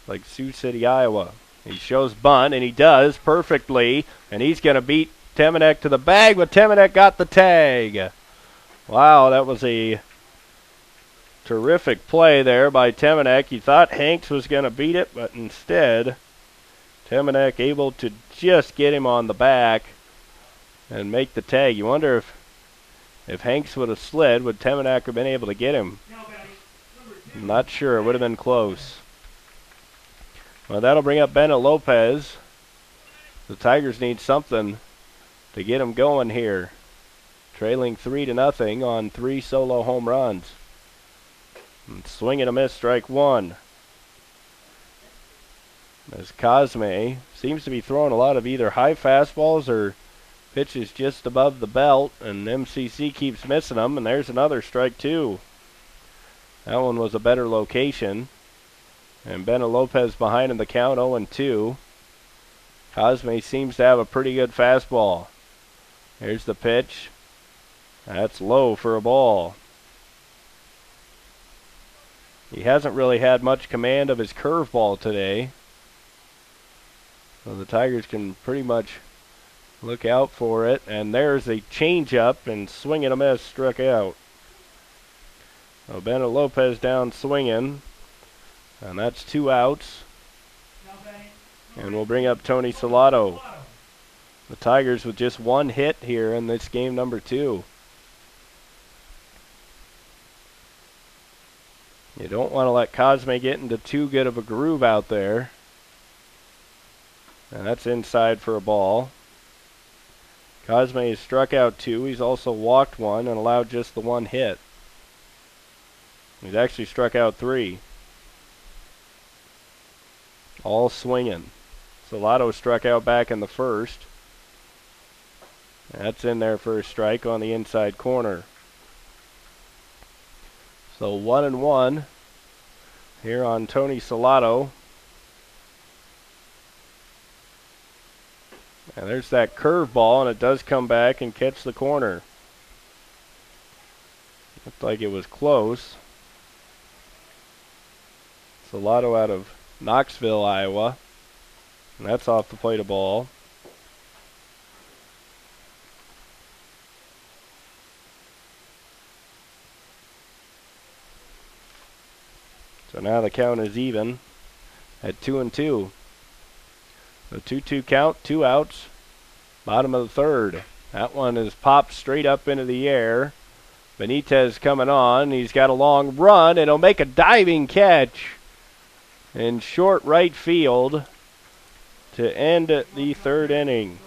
like Sioux City, Iowa. He shows bunt, and he does perfectly, and he's going to beat Temenek to the bag, but Temenek got the tag. Wow, that was a terrific play there by Temenek. You thought Hanks was going to beat it, but instead, Temenek able to just get him on the back and make the tag. You wonder if Hanks would have slid, would Temenek have been able to get him? I'm not sure. It would have been close. Well, that'll bring up Bennett Lopez. The Tigers need something to get him going here. Trailing 3-0 on 3 solo home runs. And swing and a miss, strike one. As Cosme seems to be throwing a lot of either high fastballs or pitches just above the belt, and MCC keeps missing them, and there's another strike two. That one was a better location. And Bennett Lopez behind in the count, 0-2. Cosme seems to have a pretty good fastball. Here's the pitch. That's low for a ball. He hasn't really had much command of his curveball today. So the Tigers can pretty much look out for it. And there's a changeup, and swing and a miss, struck out. So Bennett Lopez down swinging. And that's 2 outs. And we'll bring up Tony Salado. The Tigers with just 1 hit here in this game number 2. You don't want to let Cosme get into too good of a groove out there. And that's inside for a ball. Cosme has struck out 2. He's also walked 1 and allowed just the 1 hit. He's actually struck out 3. All swinging. Salado struck out back in the first. That's in there for a strike on the inside corner. So 1-1 here on Tony Salado. And there's that curveball, and it does come back and catch the corner. Looked like it was close. Salado out of Knoxville, Iowa. And that's off the plate of ball. So now the count is even at 2-2. The 2-2 count, 2 outs, bottom of the third. That one is popped straight up into the air. Benitez coming on. He's got a long run, and he'll make a diving catch in short right field to end the third inning.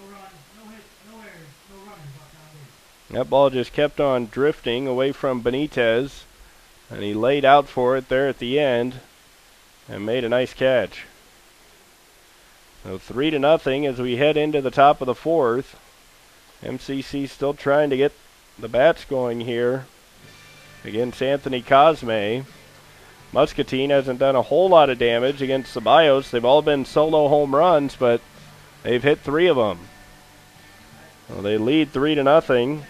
That ball just kept on drifting away from Benitez, and he laid out for it there at the end and made a nice catch. So 3-0 as we head into the top of the fourth. MCC still trying to get the bats going here against Anthony Cosme. Muscatine hasn't done a whole lot of damage against Ceballos. They've all been solo home runs, but they've hit 3 of them. Well, they lead 3-0.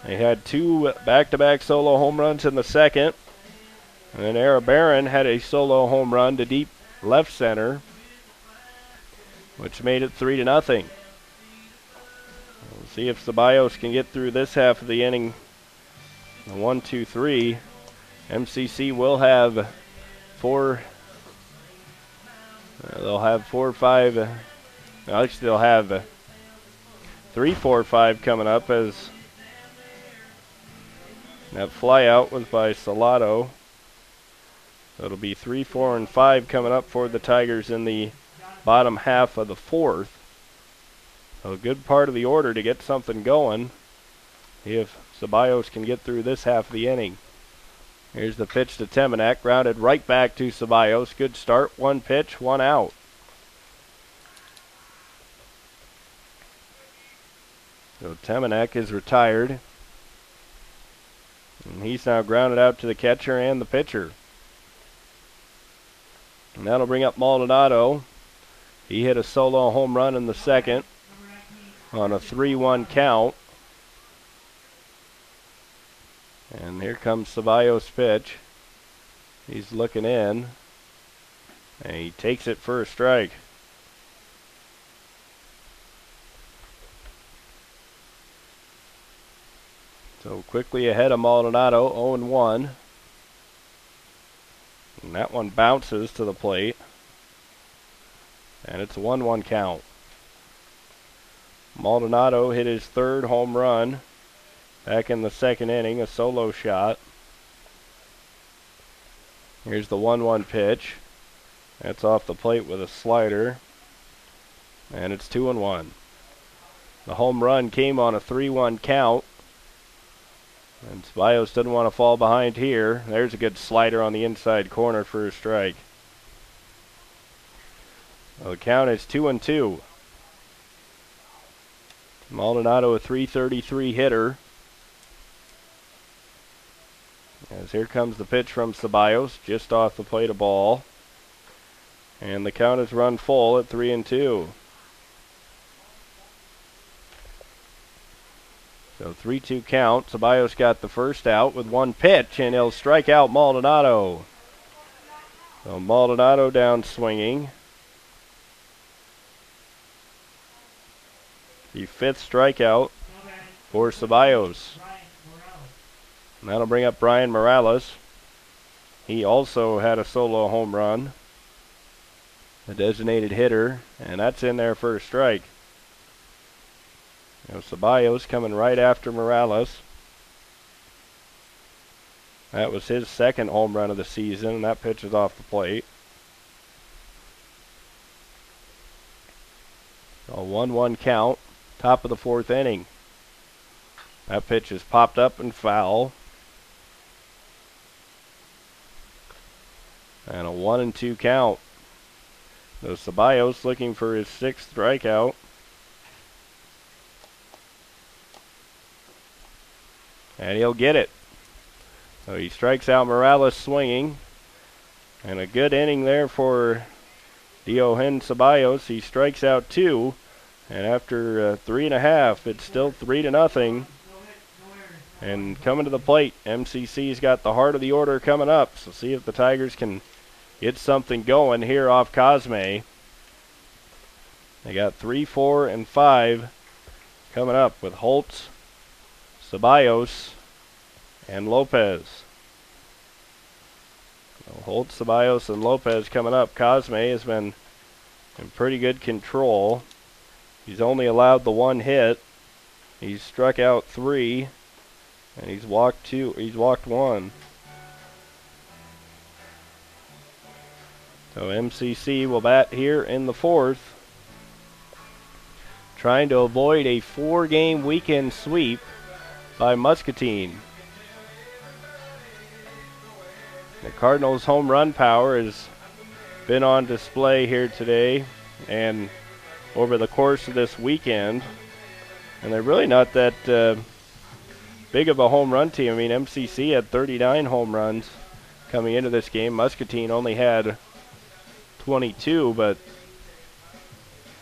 They had 2 back-to-back solo home runs in the second. And then Era Barron had a solo home run to deep left center, which made it 3-0. We'll see if Ceballos can get through this half of the inning. 1, 2, 3. MCC will have 4. They'll have 4 or 5. Actually, they'll have 3, 4, 5 coming up, as that fly out was by Salado. So it'll be 3, 4, and 5 coming up for the Tigers in the bottom half of the fourth. So a good part of the order to get something going if Ceballos can get through this half of the inning. Here's the pitch to Temenek, grounded right back to Ceballos. Good start, 1 pitch, 1 out. So Temenek is retired. And he's now grounded out to the catcher and the pitcher. And that'll bring up Maldonado. He hit a solo home run in the second on a 3-1 count. And here comes Ceballos' pitch. He's looking in. And he takes it for a strike. So quickly ahead of Maldonado, 0-1. And that one bounces to the plate. And it's a 1-1 count. Maldonado hit his 3rd home run back in the second inning, a solo shot. Here's the 1-1 pitch. That's off the plate with a slider. And it's 2-1. The home run came on a 3-1 count. And Ceballos doesn't want to fall behind here. There's a good slider on the inside corner for a strike. Well, the count is 2-2. Maldonado, a .333 hitter. As here comes the pitch from Ceballos, just off the plate, a ball. And the count is run full at 3-2. So 3-2 count. Ceballos got the first out with 1 pitch, and he'll strike out Maldonado. So Maldonado down swinging. The 5th strikeout for Ceballos. And that'll bring up Brian Morales. He also had a solo home run. A designated hitter, and that's in there for a strike. You know, Ceballos coming right after Morales. That was his 2nd home run of the season, and that pitch is off the plate. A 1-1 count, top of the 4th inning. That pitch is popped up and foul. And a 1-2 count. So Ceballos looking for his 6th strikeout. And he'll get it. So he strikes out Morales swinging. And a good inning there for Diogen Ceballos. He strikes out 2. And after 3.5, it's still 3-0. And coming to the plate, MCC's got the heart of the order coming up. So see if the Tigers can get something going here off Cosme. They got 3, 4, and 5 coming up with Holtz, Ceballos, and Lopez. So Holtz, Ceballos, and Lopez coming up. Cosme has been in pretty good control. He's only allowed the 1 hit. He's struck out 3, and he's walked 2. He's walked 1. So MCC will bat here in the 4th, trying to avoid a 4-game weekend sweep by Muscatine. The Cardinals' home run power has been on display here today and over the course of this weekend. And they're really not that big of a home run team. I mean, MCC had 39 home runs coming into this game. Muscatine only had 22, but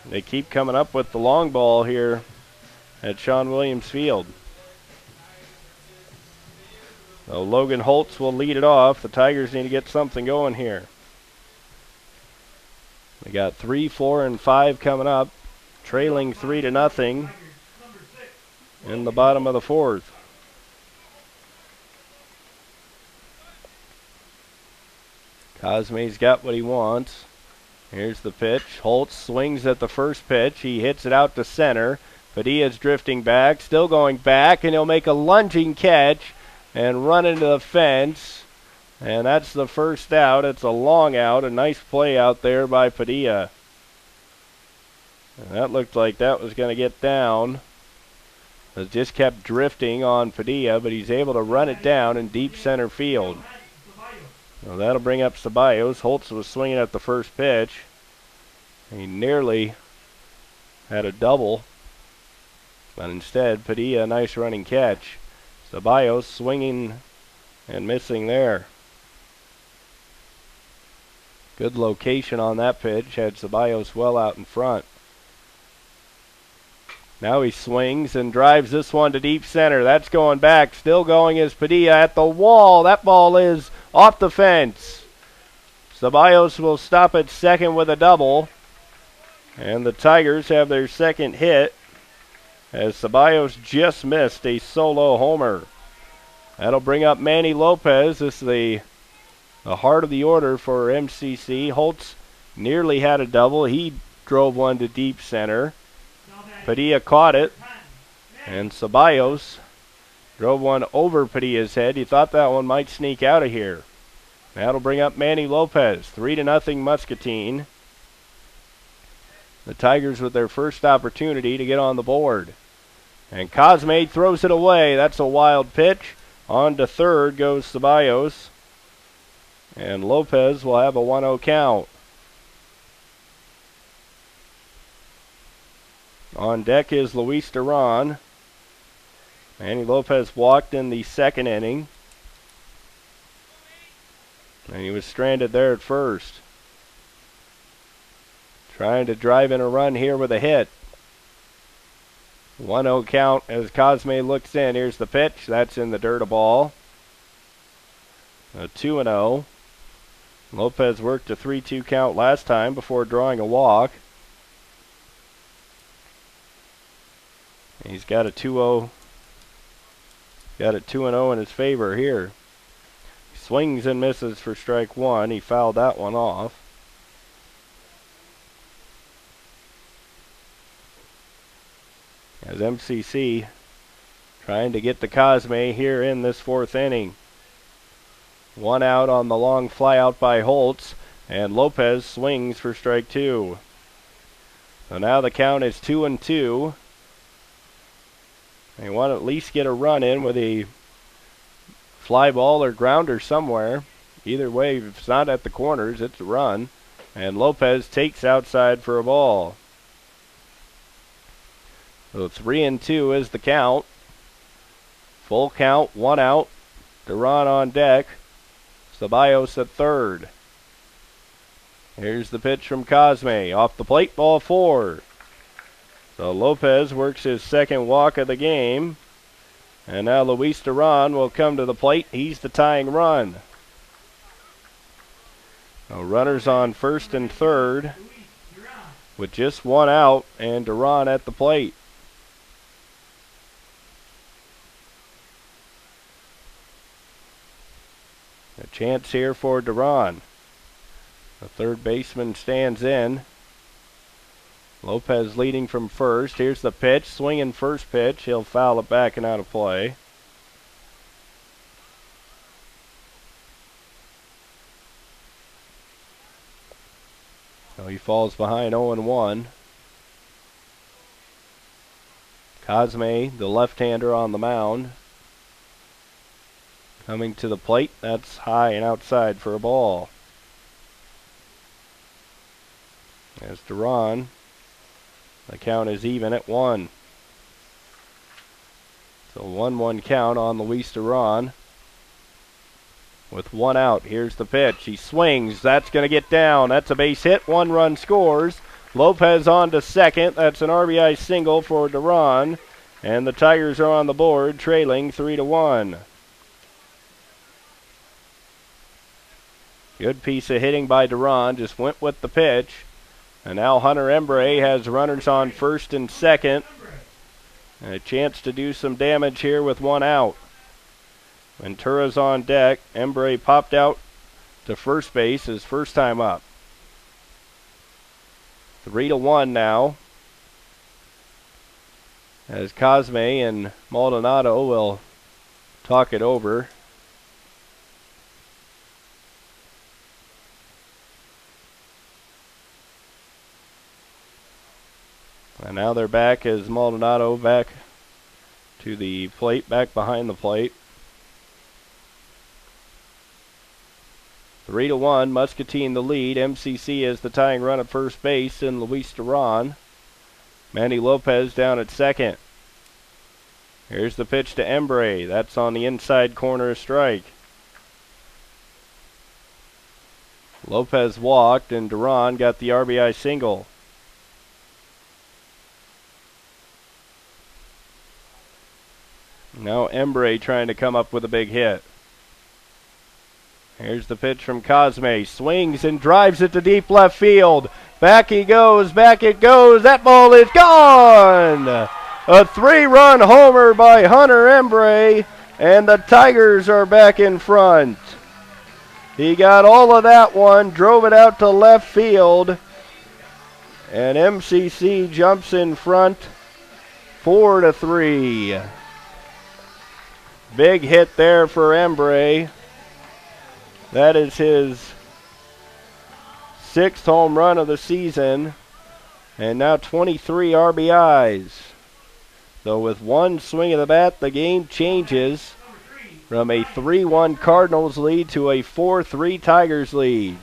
they keep coming up with the long ball here at Sean Williams Field. So Logan Holtz will lead it off. The Tigers need to get something going here. We got 3, 4, and 5 coming up, trailing 3-0 in the bottom of the 4th. Cosme's got what he wants. Here's the pitch. Holtz swings at the first pitch. He hits it out to center. Padilla's drifting back, still going back, and he'll make a lunging catch and run into the fence. And that's the first out. It's a long out. A nice play out there by Padilla. And that looked like that was going to get down. It just kept drifting on Padilla, but he's able to run it down in deep center field. Well, that'll bring up Ceballos. Holtz was swinging at the first pitch. He nearly had a double, but instead Padilla, nice running catch. Ceballos swinging and missing there. Good location on that pitch. Had Ceballos well out in front. Now he swings and drives this one to deep center. That's going back. Still going is Padilla at the wall. That ball is off the fence. Ceballos will stop at second with a double. And the Tigers have their second hit as Ceballos just missed a solo homer. That'll bring up Manny Lopez. This is the heart of the order for MCC. Holtz nearly had a double. He drove one to deep center. Padilla caught it, and Ceballos drove one over Padilla's head. He thought that one might sneak out of here. That'll bring up Manny Lopez. 3-0 Muscatine. The Tigers with their first opportunity to get on the board. And Cosme throws it away. That's a wild pitch. On to third goes Ceballos. And Lopez will have a 1-0 count. On deck is Luis Duran. Manny Lopez walked in the second inning. And he was stranded there at first. Trying to drive in a run here with a hit. 1-0 count as Cosme looks in. Here's the pitch. That's in the dirt, a ball. A 2-0. Lopez worked a 3-2 count last time before drawing a walk. He's got a 2-0. Got a 2-0 in his favor here. He swings and misses for strike one. He fouled that one off. As MCC trying to get to Cosme here in this fourth inning. One out on the long fly out by Holtz, and Lopez swings for strike two. So now the count is 2-2. They want to at least get a run in with a fly ball or grounder somewhere. Either way, if it's not at the corners, it's a run. And Lopez takes outside for a ball. So 3-2 is the count. Full count, one out. Duran on deck. Ceballos at third. Here's the pitch from Cosme. Off the plate, ball four. So Lopez works his second walk of the game. And now Luis Duran will come to the plate. He's the tying run. So runners on first and third with just one out, and Duran at the plate. A chance here for Duran. The third baseman stands in. Lopez leading from first. Here's the pitch. Swinging first pitch. He'll foul it back and out of play. So he falls behind 0-1. Cosme, the left-hander on the mound. Coming to the plate. That's high and outside for a ball. As Duran, the count is even at 1. So 1-1 count on Luis Duran. With one out, here's the pitch. He swings. That's going to get down. That's a base hit. 1 run scores. Lopez on to second. That's an RBI single for Duran. And the Tigers are on the board, trailing 3-1. Good piece of hitting by Duran. Just went with the pitch. And now Hunter Embre has runners on first and second. And a chance to do some damage here with one out. Ventura's on deck. Embre popped out to first base his first time up. 3-1 now. As Cosme and Maldonado will talk it over. And now they're back as Maldonado back to the plate, back behind the plate. 3-1, Muscatine the lead. MCC is the tying run at first base, and Luis Duran. Manny Lopez down at second. Here's the pitch to Embre. That's on the inside corner, strike. Lopez walked, and Duran got the RBI single. Now Embre trying to come up with a big hit. Here's the pitch from Cosme. Swings and drives it to deep left field. Back he goes, back it goes. That ball is gone! A 3-run homer by Hunter Embre, and the Tigers are back in front. He got all of that one, drove it out to left field, and MCC jumps in front 4-3. Big hit there for Embre. That is his 6th home run of the season, and now 23 RBIs. So with one swing of the bat, the game changes from a 3-1 Cardinals lead to a 4-3 Tigers lead.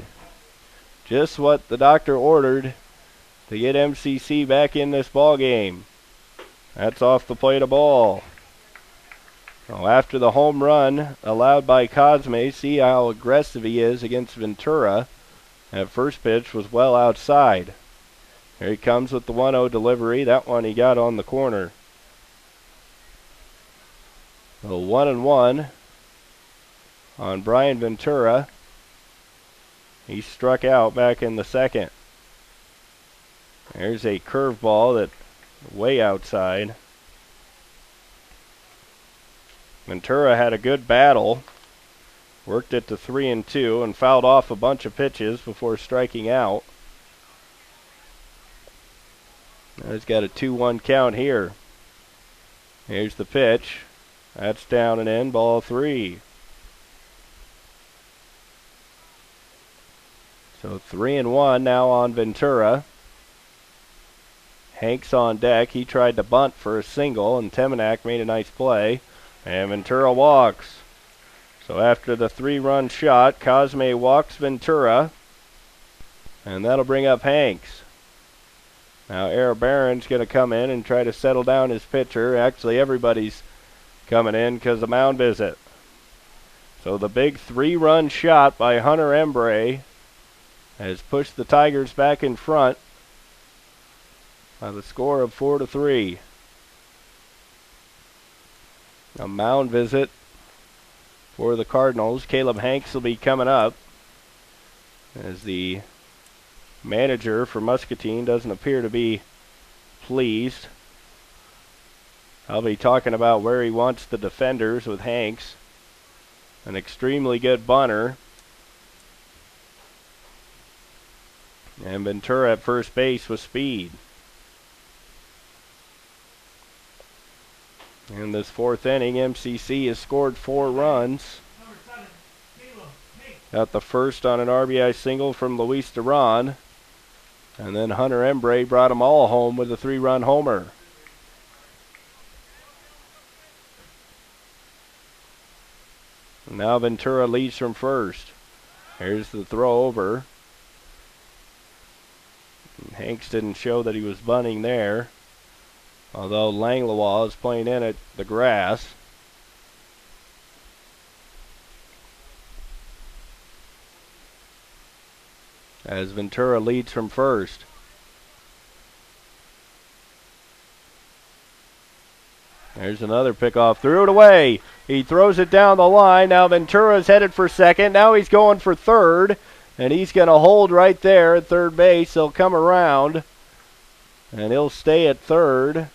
Just what the doctor ordered to get MCC back in this ball game. That's off the plate, a ball. So after the home run allowed by Cosme, see how aggressive he is against Ventura. That first pitch was well outside. Here he comes with the 1-0 delivery. That one he got on the corner. So 1-1 on Brian Ventura. He struck out back in the second. There's a curveball that way outside. Ventura had a good battle, worked it to 3-2, and fouled off a bunch of pitches before striking out. Now he's got a 2-1 count here. Here's the pitch. That's down and in, ball 3. So 3-1 now on Ventura. Hanks on deck. He tried to bunt for a single, and Temenak made a nice play. And Ventura walks. So after the 3-run shot, Cosme walks Ventura. And that'll bring up Hanks. Now Era Barron's going to come in and try to settle down his pitcher. Actually, everybody's coming in because of mound visit. So the big 3-run shot by Hunter Embre has pushed the Tigers back in front by the score of 4-3. A mound visit for the Cardinals. Caleb Hanks will be coming up as the manager for Muscatine doesn't appear to be pleased. I'll be talking about where he wants the defenders with Hanks. An extremely good bunter. And Ventura at first base with speed. In this 4th inning, MCC has scored 4 runs. Got the first on an RBI single from Luis Duran. And then Hunter Embre brought them all home with a 3-run homer. Now Ventura leads from first. Here's the throw over. Hanks didn't show that he was bunting there, although Langlois is playing in at the grass. As Ventura leads from first. There's another pickoff. Threw it away. He throws it down the line. Now Ventura's headed for second. Now he's going for third. And he's going to hold right there at third base. He'll come around. And he'll stay at third.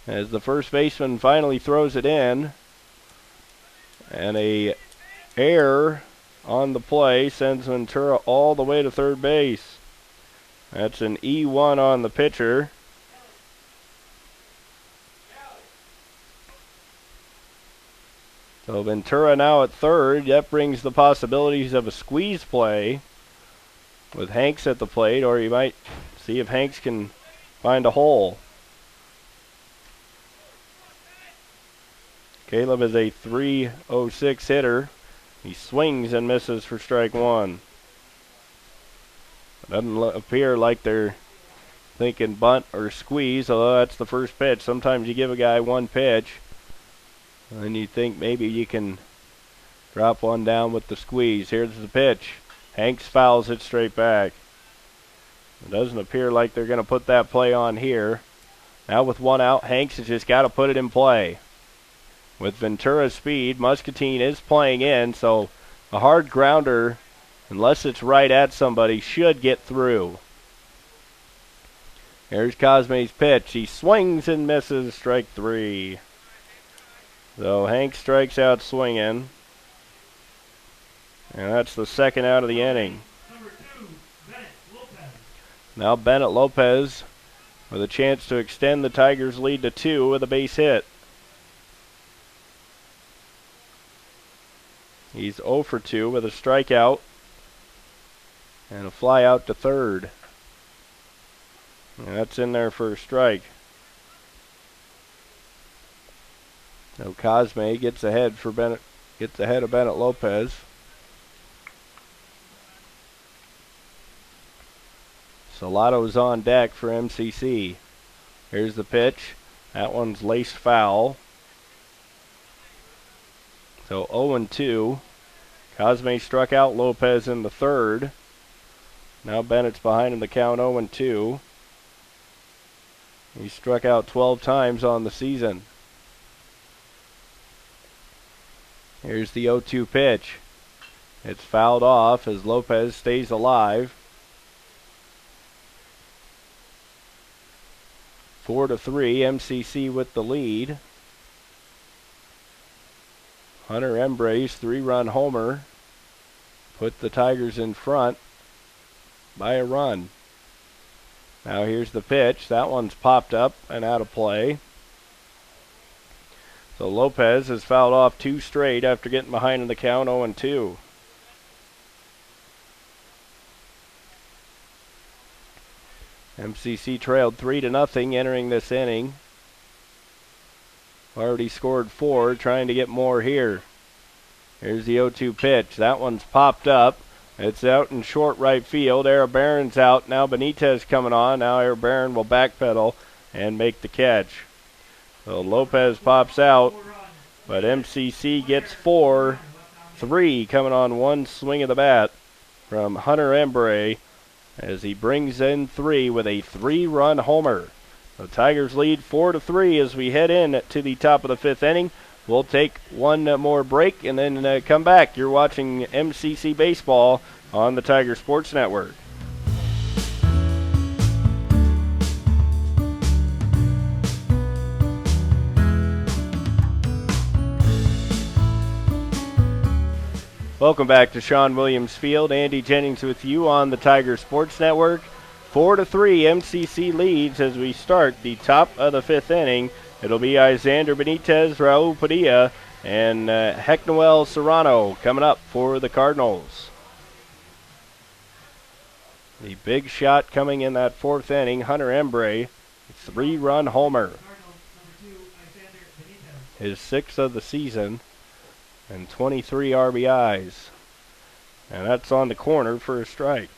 As the first baseman finally throws it in. And a error on the play sends Ventura all the way to third base. That's an E1 on the pitcher. So Ventura now at third. That brings the possibilities of a squeeze play with Hanks at the plate, or you might see if Hanks can find a hole. Caleb is a .306 hitter. He swings and misses for strike one. It doesn't appear like they're thinking bunt or squeeze, although that's the first pitch. Sometimes you give a guy one pitch, and you think maybe you can drop one down with the squeeze. Here's the pitch. Hanks fouls it straight back. It doesn't appear like they're going to put that play on here. Now with one out, Hanks has just got to put it in play. With Ventura's speed, Muscatine is playing in, so a hard grounder, unless it's right at somebody, should get through. Here's Cosme's pitch. He swings and misses, strike three. So Hanks strikes out swinging. And that's the second out of the inning. Now Bennett Lopez with a chance to extend the Tigers' lead to 2 with a base hit. He's 0 for 2 with a strikeout and a fly out to third. And that's in there for a strike. So Cosme gets ahead of Bennett Lopez. Salato's on deck for MCC. Here's the pitch. That one's laced foul. So 0-2. Cosme struck out Lopez in the third. Now Bennett's behind in the count, 0-2. He struck out 12 times on the season. Here's the 0-2 pitch. It's fouled off as Lopez stays alive. 4-3, MCC with the lead. Hunter Embre's 3-run homer put the Tigers in front by a run. Now here's the pitch. That one's popped up and out of play. So Lopez has fouled off 2 straight after getting behind in the count, 0-2. MCC trailed 3-0 entering this inning. Already scored 4, trying to get more here. Here's the 0-2 pitch. That one's popped up. It's out in short right field. Era Barron's out. Now Benitez coming on. Now Era Barron will backpedal and make the catch. So Lopez pops out, but MCC gets 4. 3 coming on one swing of the bat from Hunter Embre as he brings in 3 with a 3-run homer. The Tigers lead 4-3 as we head in to the top of the 5th inning. We'll take one more break and then come back. You're watching MCC Baseball on the Tiger Sports Network. Welcome back to Sean Williams Field. Andy Jennings with you on the Tiger Sports Network. 4-3, MCC leads as we start the top of the 5th inning. It'll be Isander Benitez, Raul Padilla, and Hecknoel Serrano coming up for the Cardinals. The big shot coming in that 4th inning, Hunter Embre, 3-run homer. His 6th of the season and 23 RBIs. And that's on the corner for a strike.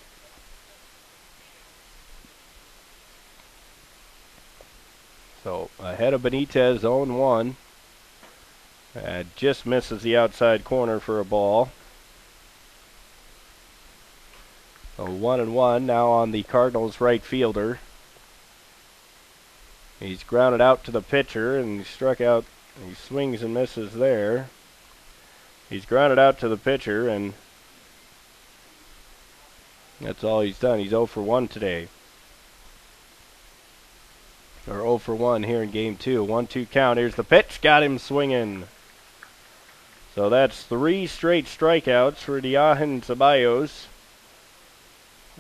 So ahead of Benitez, 0-1. Just misses the outside corner for a ball. So 1-1 now on the Cardinals right fielder. He's grounded out to the pitcher and he struck out. He swings and misses there. He's grounded out to the pitcher and that's all he's done. He's 0 for 1 today. Or 0 for 1 here in game 2. 1-2 count. Here's the pitch. Got him swinging. So that's 3 straight strikeouts for Diahan Ceballos.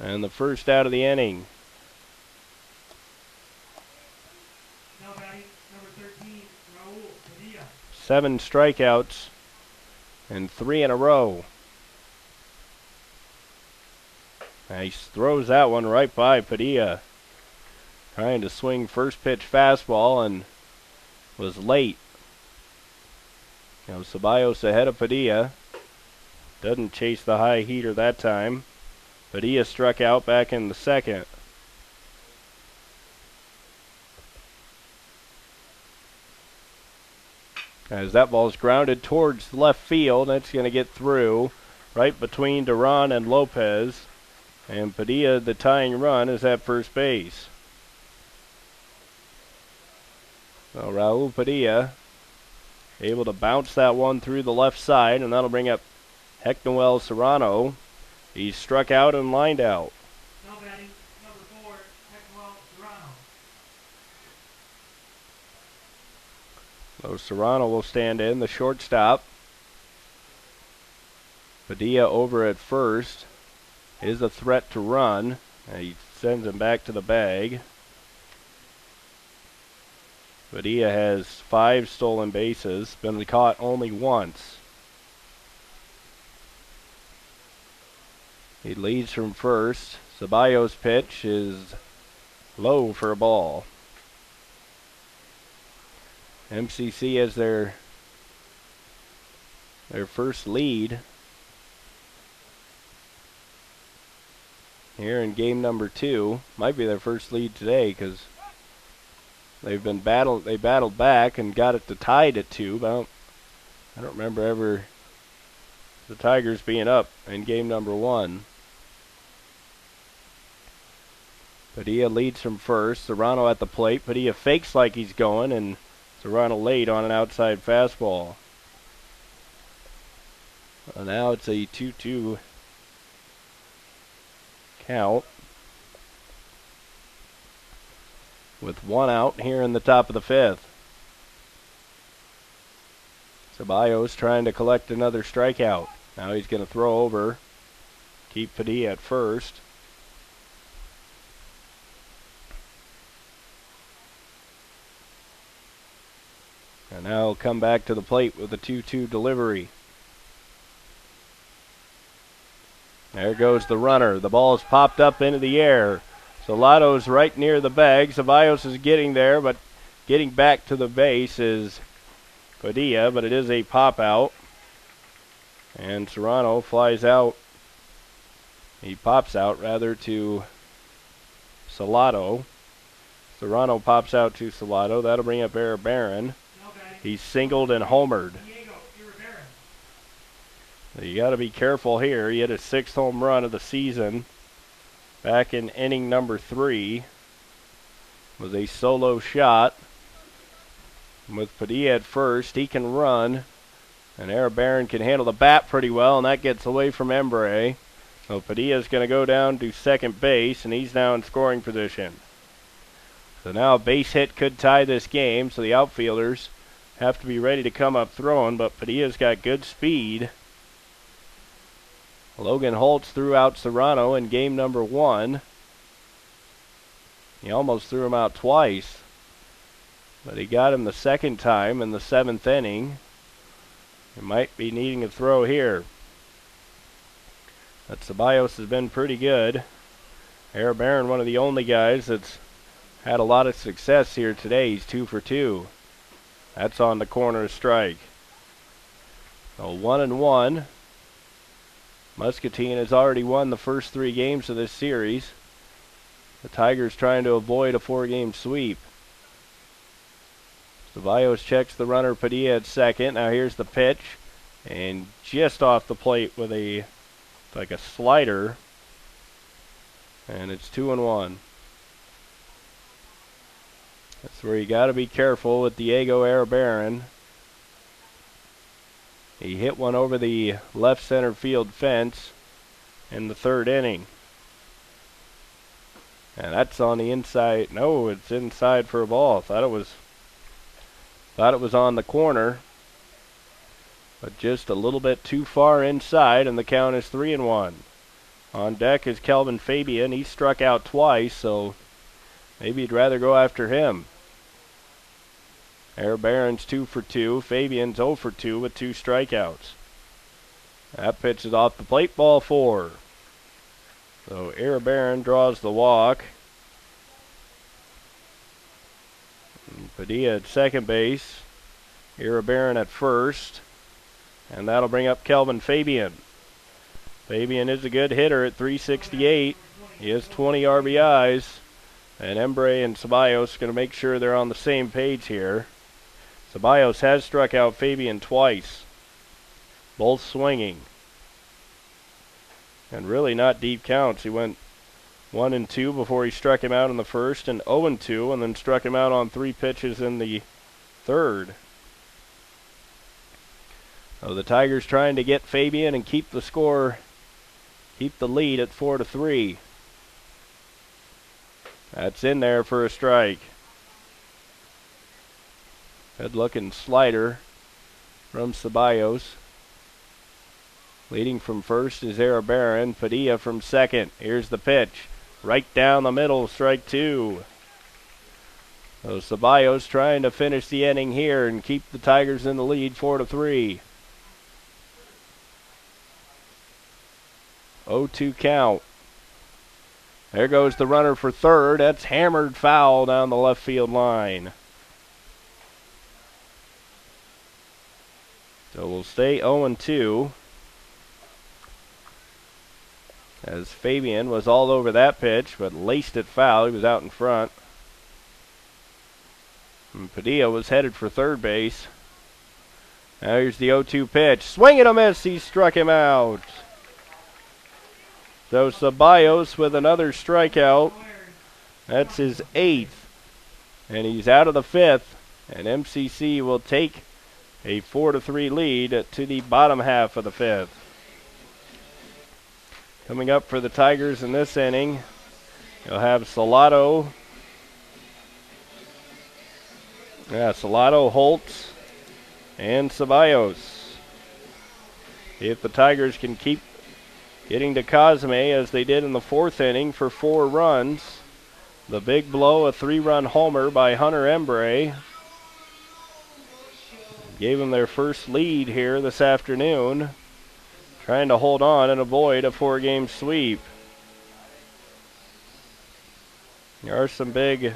And the first out of the inning. Now batting number 13, Raul Padilla. 7 strikeouts and 3 in a row. He throws that one right by Padilla. trying to swing first pitch fastball and was late. Now Ceballos ahead of Padilla. Doesn't chase the high heater that time. Padilla struck out back in the second. As that ball's grounded towards left field, that's going to get through right between Duran and Lopez. And Padilla, the tying run, is at first base. So Raul Padilla able to bounce that one through the left side, and that'll bring up Hecnoel Serrano. He's struck out and lined out. Now batting number 4, Hecnoel Serrano. So Serrano will stand in, the shortstop. Padilla over at first is a threat to run. And he sends him back to the bag. Padilla has 5 stolen bases, been caught only once. He leads from first. Ceballos' pitch is low for a ball. MCC has their first lead here in game number 2. Might be their first lead today because they battled back and got it to tied at 2. But I don't remember ever the Tigers being up in game number 1. Padilla leads from first. Serrano at the plate. Padilla fakes like he's going, and Serrano late on an outside fastball. Well, now it's a 2-2 count with 1 out here in the top of the 5th. Ceballos trying to collect another strikeout. Now he's going to throw over. Keep Padilla at first. And now he'll come back to the plate with a 2-2 delivery. There goes the runner. The ball is popped up into the air. Solato's right near the bag. Ceballos is getting there, but getting back to the base is Padilla, but it is a pop out. And Serrano flies out. He pops out, rather, to Salato. Serrano pops out to Salato. That'll bring up Eric Barron. He's singled and homered. You got to be careful here. He hit his 6th home run of the season back in inning number 3. Was a solo shot. With Padilla at first, he can run. And Eric Barron can handle the bat pretty well, and that gets away from Embre. So Padilla's going to go down to second base, and he's now in scoring position. So now a base hit could tie this game, so the outfielders have to be ready to come up throwing, but Padilla's got good speed. Logan Holtz threw out Serrano in game number 1. He almost threw him out twice, but he got him the second time in the 7th inning. He might be needing a throw here. But Ceballos has been pretty good. Eric Barron, one of the only guys that's had a lot of success here today. He's 2 for 2. That's on the corner strike. So 1-1. Muscatine has already won the first 3 games of this series. The Tigers trying to avoid a 4-game sweep. Ceballos checks the runner Padilla at second. Now here's the pitch. And just off the plate with like a slider. And it's 2-1. That's where you got to be careful with Diego Arabaran. He hit one over the left center field fence in the 3rd inning. And that's on the inside. No, it's inside for a ball. Thought it was on the corner. But just a little bit too far inside, and the count is 3-1. On deck is Kelvin Fabian. He struck out twice, so maybe you'd rather go after him. Eric Barron's 2 for 2. Fabian's 0 for 2 with 2 strikeouts. That pitch is off the plate, ball 4. So Eric Barron draws the walk. Padilla at second base. Iribarren at first. And that'll bring up Kelvin Fabian. Fabian is a good hitter at 368. He has 20 RBIs. And Embre and Ceballos going to make sure they're on the same page here. Ceballos has struck out Fabian twice. Both swinging. And really not deep counts. He went 1 and 2 before he struck him out in the first, and 0 and 2, and then struck him out on 3 pitches in the third. So the Tigers trying to get Fabian and keep the score, keep the lead at 4-3. That's in there for a strike. Good looking slider from Ceballos. Leading from first is Iribarren. Padilla from second. Here's the pitch. Right down the middle, strike 2. So Ceballos trying to finish the inning here and keep the Tigers in the lead 4-3. 0-2 count. There goes the runner for third. That's hammered foul down the left field line. So we'll stay 0-2. As Fabian was all over that pitch, but laced it foul. He was out in front. And Padilla was headed for third base. Now here's the 0-2 pitch. Swing and a miss. He struck him out. So Ceballos with another strikeout. That's his 8th. And he's out of the 5th. And MCC will take a 4-3 lead to the bottom half of the 5th. Coming up for the Tigers in this inning, you'll have Salado, Holtz, and Ceballos. If the Tigers can keep getting to Cosme as they did in the 4th inning for 4 runs, the big blow, a 3-run homer by Hunter Embre, gave them their first lead here this afternoon. Trying to hold on and avoid a 4-game sweep. There are some big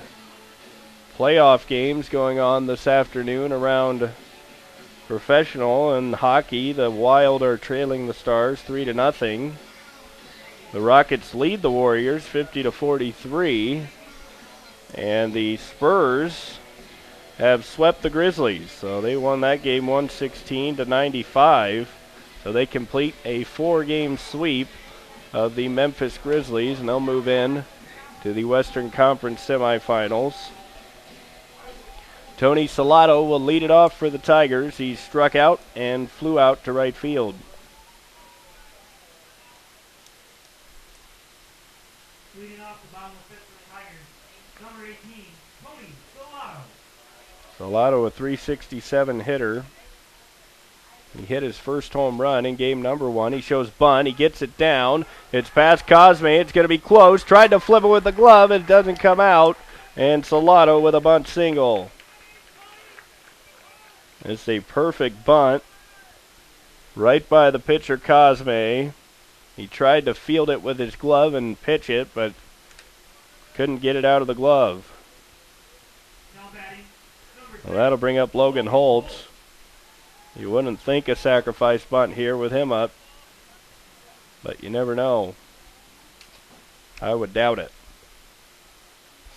playoff games going on this afternoon around professional and hockey. The Wild are trailing the Stars 3-0. The Rockets lead the Warriors 50-43. And the Spurs have swept the Grizzlies. So they won that game 116-95. So they complete a 4-game sweep of the Memphis Grizzlies, and they'll move in to the Western Conference semifinals. Tony Salado will lead it off for the Tigers. He struck out and flew out to right field. Leading off the bottom of the 5th for the Tigers, number 18, Tony Salado. Salado, a 367 hitter. He hit his first home run in game number 1. He shows bunt. He gets it down. It's past Cosme. It's going to be close. Tried to flip it with the glove. It doesn't come out. And Salado with a bunt single. It's a perfect bunt. Right by the pitcher Cosme. He tried to field it with his glove and pitch it, but couldn't get it out of the glove. Well, that'll bring up Logan Holtz. You wouldn't think a sacrifice bunt here with him up, but you never know. I would doubt it.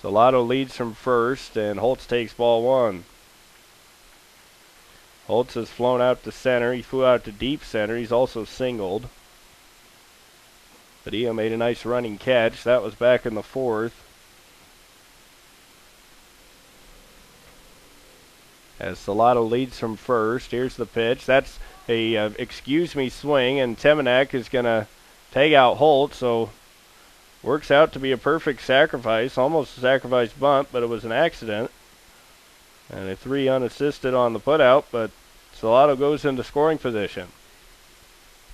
Salado leads from first, and Holtz takes ball 1. Holtz has flown out to center. He flew out to deep center. He's also singled. Padilla made a nice running catch. That was back in the 4th. As Salado leads from first, here's the pitch. That's a excuse me swing, and Temenek is going to take out Holtz, so works out to be a perfect sacrifice, almost a sacrifice bunt, but it was an accident. And a 3 unassisted on the putout, but Salado goes into scoring position.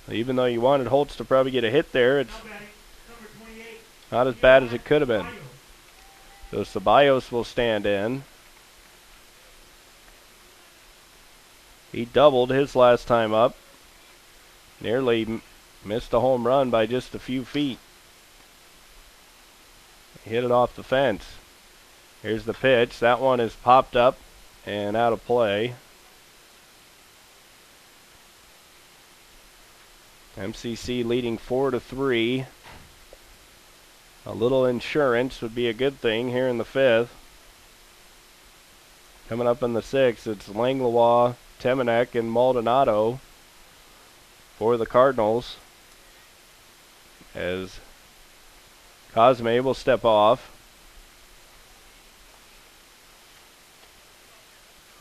Even though you wanted Holtz to probably get a hit there, it's not as bad as it could have been. So Ceballos will stand in. He doubled his last time up. Nearly missed a home run by just a few feet. He hit it off the fence. Here's the pitch. That one is popped up and out of play. MCC leading 4-3. A little insurance would be a good thing here in the 5th. Coming up in the 6th, it's Langlois, Temenek, and Maldonado for the Cardinals, as Cosme will step off.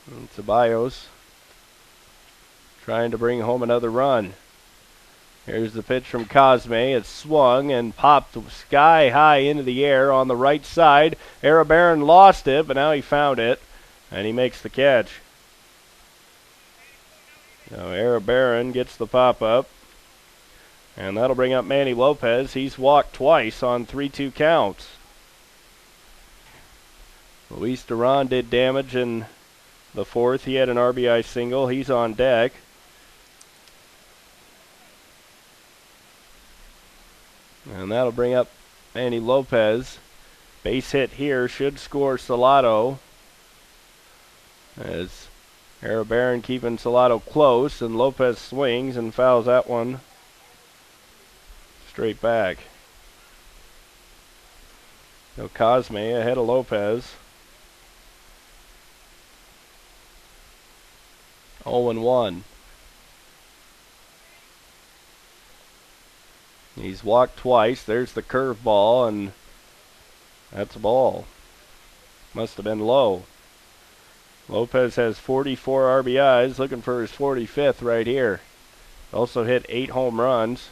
And Ceballos trying to bring home another run. Here's the pitch from Cosme. It's swung and popped sky high into the air on the right side. Arabaran lost it, but now he found it, and he makes the catch. Now Arabaran gets the pop-up, and that'll bring up Manny Lopez. He's walked twice on 3-2 counts. Luis Duran did damage in the 4th. He had an RBI single. He's on deck. And that'll bring up Manny Lopez. Base hit here should score Salado, as Arabaran keeping Salado close, and Lopez swings and fouls that one straight back. So Cosme ahead of Lopez. 0-1. He's walked twice. There's the curveball, and that's a ball. Must have been low. Lopez has 44 RBIs, looking for his 45th right here. Also hit 8 home runs.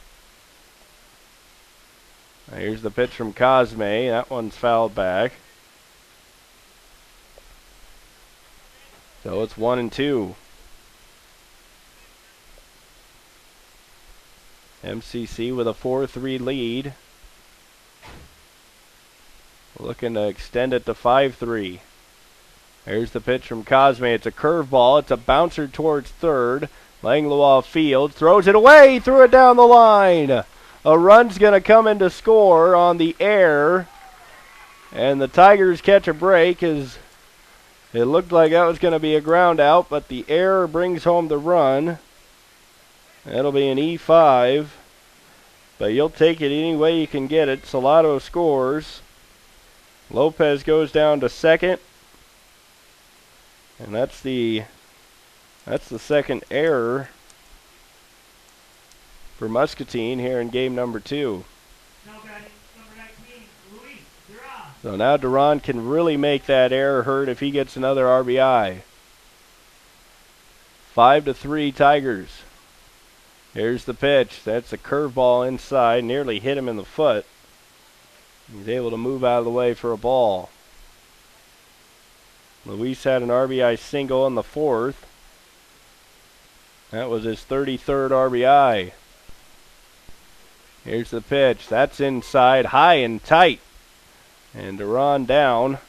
Now here's the pitch from Cosme. That one's fouled back. So it's 1-2. MCC with a 4-3 lead. Looking to extend it to 5-3. Here's the pitch from Cosme. It's a curveball. It's a bouncer towards third. Langlois field. Throws it away. Threw it down the line. A run's going to come in to score on the air. And the Tigers catch a break, as it looked like that was going to be a ground out, but the error brings home the run. That'll be an E5, but you'll take it any way you can get it. Salado scores. Lopez goes down to second, and that's the second error for Muscatine here in game number 2. So now Duran can really make that error hurt if he gets another RBI. 5-3 Tigers. Here's the pitch. That's a curveball inside. Nearly hit him in the foot. He's able to move out of the way for a ball. Luis had an RBI single in the 4th. That was his 33rd RBI. Here's the pitch. That's inside, high and tight. And Duran down.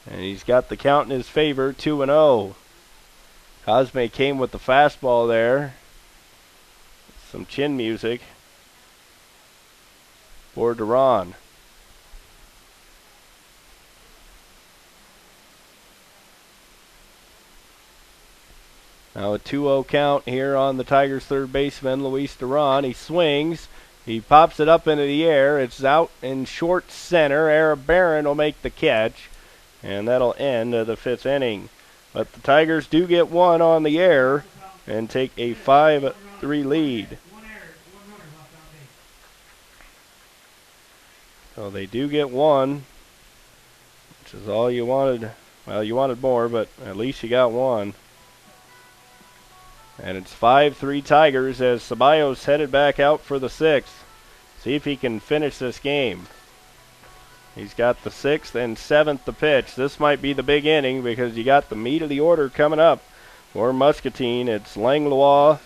And he's got the count in his favor, 2-0. Cosme came with the fastball there. Some chin music for Duran. Now a 2-0 count here on the Tigers' third baseman, Luis Duran. He swings. He pops it up into the air. It's out in short center. Arabaran will make the catch, and that'll end the 5th inning. But the Tigers do get one on the air and take a 5-3 lead. So they do get one, which is all you wanted. Well, you wanted more, but at least you got one. And it's 5-3 Tigers as Ceballos headed back out for the 6th. See if he can finish this game. He's got the 6th and 7th to pitch. This might be the big inning because you got the meat of the order coming up for Muscatine. It's Langlois,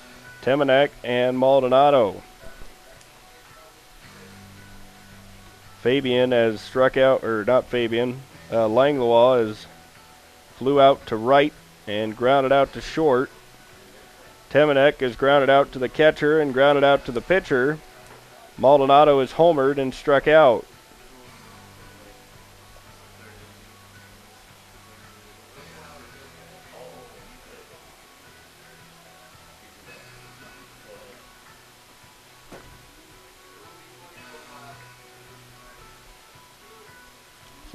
Temenek, and Maldonado. Fabian has struck out, or not Fabian, Langlois has flew out to right and grounded out to short. Temenek is grounded out to the catcher and grounded out to the pitcher. Maldonado is homered and struck out.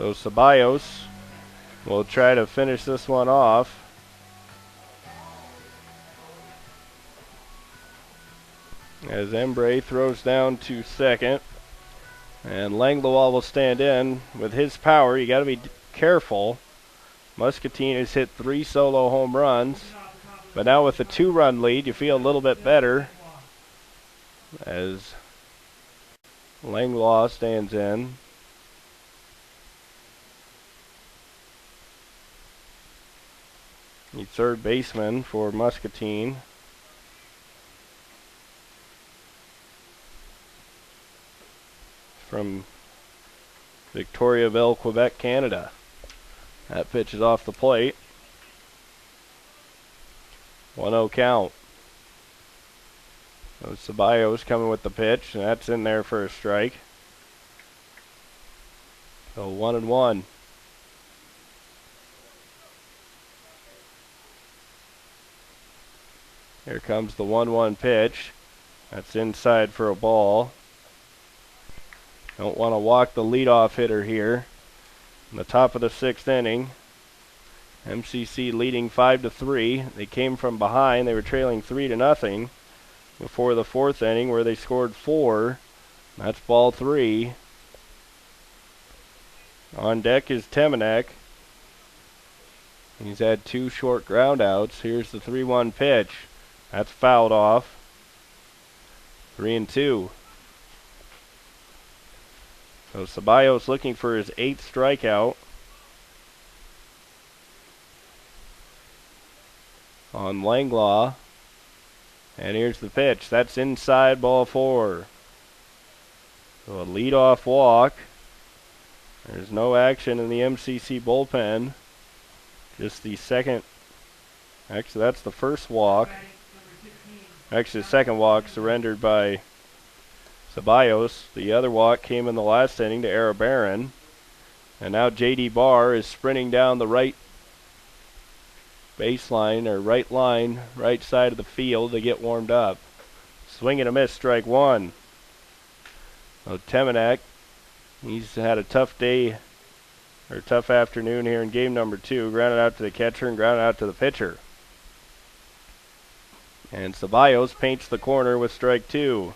So Ceballos will try to finish this one off. As Embray throws down to second. And Langlois will stand in with his power. You got to be careful. Muscatine has hit 3 solo home runs. But now with a 2-run lead, you feel a little bit better. As Langlois stands in. The third baseman for Muscatine. From Victoriaville, Quebec, Canada. That pitch is off the plate. 1-0 count. So Ceballos coming with the pitch, and that's in there for a strike. So 1-1. Here comes the 1-1 pitch. That's inside for a ball. Don't want to walk the leadoff hitter here. In the top of the 6th inning. MCC leading 5-3. They came from behind. They were trailing 3-0 before the 4th inning, where they scored 4. That's ball 3. On deck is Temenek. He's had 2 short ground outs. Here's the 3-1 pitch. That's fouled off. 3-2. So Ceballos looking for his 8th strikeout on Langlois. And here's the pitch. That's inside, ball 4. So a leadoff walk. There's no action in the MCC bullpen. Just the second. Actually, that's the first walk. Actually, the second walk surrendered by Ceballos. The other walk came in the last inning to Arabaran. And now J.D. Barr is sprinting down the right baseline, or right line, right side of the field to get warmed up. Swing and a miss, strike 1. So Temenek, he's had a tough day, or tough afternoon here in game number 2. Grounded out to the catcher and grounded out to the pitcher. And Ceballos paints the corner with strike 2.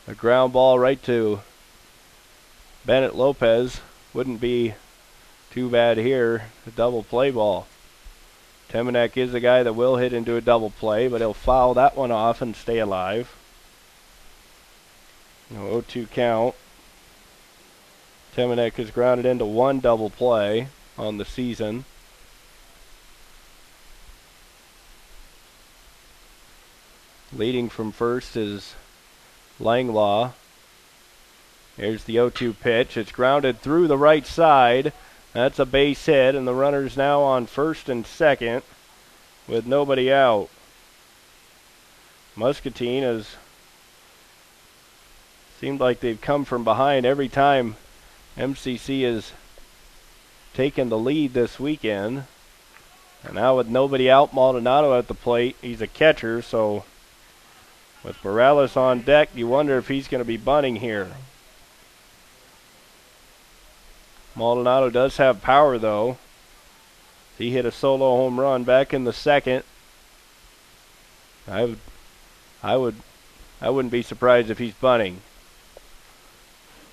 A ground ball right to Bennett Lopez. Wouldn't be too bad here. A double play ball. Temenek is a guy that will hit into a double play, but he'll foul that one off and stay alive. No 0-2 count. Temenek has grounded into 1 double play on the season. Leading from first is Langlois. Here's the 0-2 pitch. It's grounded through the right side. That's a base hit, and the runner's now on first and second with nobody out. Muscatine has seemed like they've come from behind every time MCC has taken the lead this weekend. And now with nobody out, Maldonado at the plate. He's a catcher, so with Morales on deck, you wonder if he's going to be bunting here. Maldonado does have power, though. He hit a solo home run back in the 2nd. I wouldn't be surprised if he's bunting.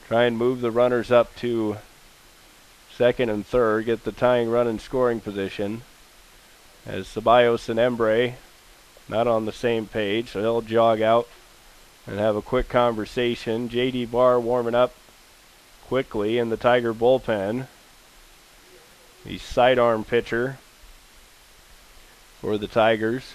Try and move the runners up to 2nd and 3rd, get the tying run in scoring position. As Ceballos and Embray not on the same page, so they'll jog out and have a quick conversation. J.D. Barr warming up quickly in the Tiger bullpen. The sidearm pitcher for the Tigers.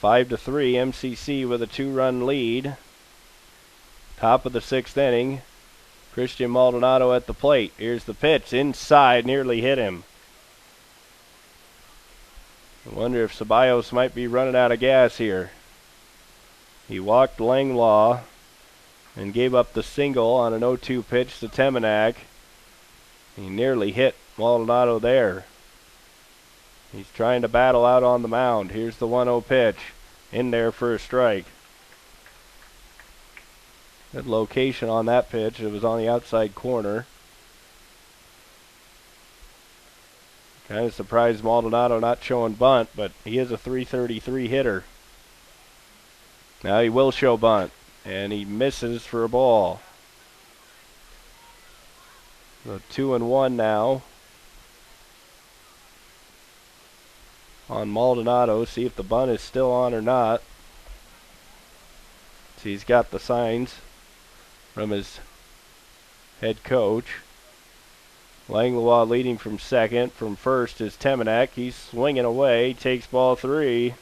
5-3, MCC with a 2-run lead. Top of the 6th inning. Christian Maldonado at the plate. Here's the pitch. Inside, nearly hit him. I wonder if Ceballos might be running out of gas here. He walked Langlois and gave up the single on an 0-2 pitch to Temenek. He nearly hit Maldonado there. He's trying to battle out on the mound. Here's the 1-0 pitch. In there for a strike. Good location on that pitch. It was on the outside corner. Kind of surprised Maldonado not showing bunt, but he is a .333 hitter. Now he will show bunt, and he misses for a ball. So 2-1 now on Maldonado. See if the bunt is still on or not. See, he's got the signs from his head coach. Langlois leading from second. From first is Temenek. He's swinging away. Takes ball 3.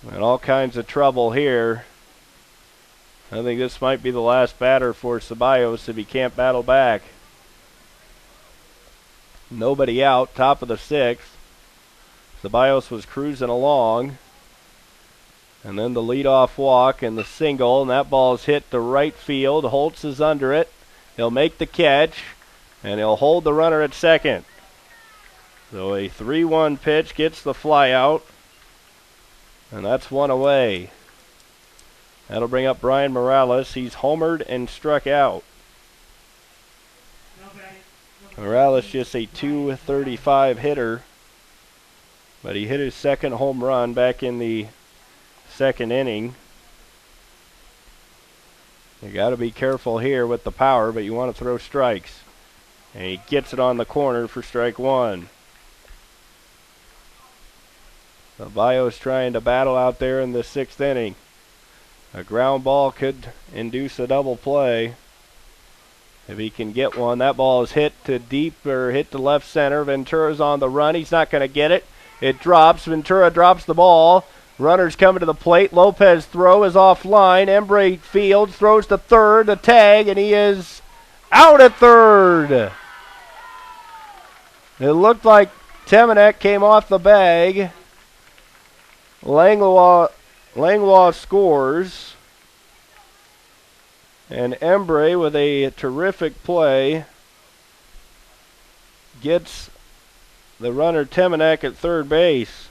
And all kinds of trouble here. I think this might be the last batter for Ceballos if he can't battle back. Nobody out. Top of the 6th. Ceballos was cruising along. And then the leadoff walk and the single. And that ball is hit to right field. Holtz is under it. He'll make the catch, and he'll hold the runner at second. So a 3-1 pitch gets the fly out, and that's 1 away. That'll bring up Brian Morales. He's homered and struck out. Morales just a .235 hitter, but he hit his second home run back in the second inning. You got to be careful here with the power, but you want to throw strikes. And he gets it on the corner for strike 1. Ceballos trying to battle out there in the 6th inning. A ground ball could induce a double play if he can get one. That ball is hit to deep or hit to left center. Ventura's on the run. He's not going to get it. It drops. Ventura drops the ball. Runners coming to the plate. Lopez throw is offline. Embry fields, throws to third, the tag, and he is out at third. It looked like Temenek came off the bag. Langlois scores. And Embry with a terrific play gets the runner Temenek at third base.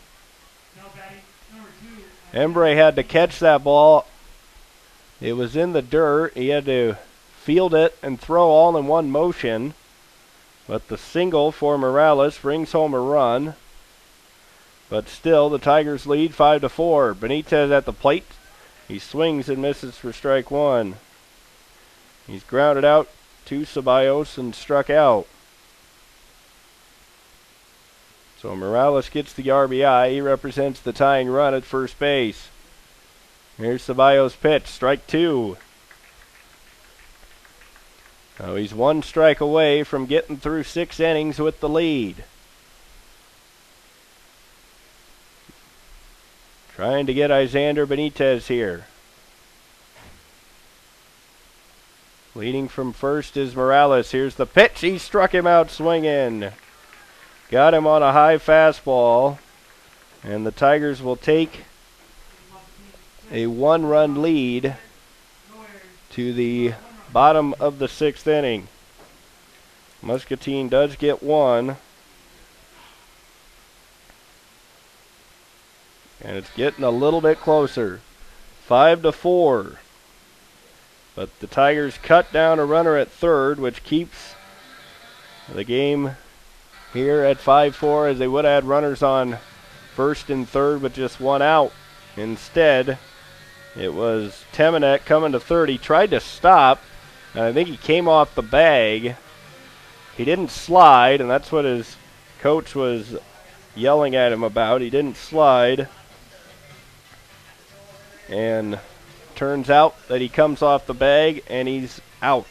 Embry had to catch that ball. It was in the dirt. He had to field it and throw all in one motion. But the single for Morales brings home a run. But still, the Tigers lead 5-4. Benitez at the plate. He swings and misses for strike 1. He's grounded out to Ceballos and struck out. So Morales gets the RBI. He represents the tying run at first base. Here's Ceballos' pitch, strike 2. So he's 1 strike away from getting through 6 innings with the lead. Trying to get Isander Benitez here. Leading from first is Morales. Here's the pitch. He struck him out swinging. Got him on a high fastball, and the Tigers will take a 1-run lead to the bottom of the 6th inning. Muscatine does get 1, and it's getting a little bit closer, 5-4. But the Tigers cut down a runner at third, which keeps the game here at 5-4, as they would have had runners on first and third with just 1 out. Instead, it was Temenek coming to third. He tried to stop, and I think he came off the bag. He didn't slide, and that's what his coach was yelling at him about. He didn't slide. And turns out that he comes off the bag, and he's out.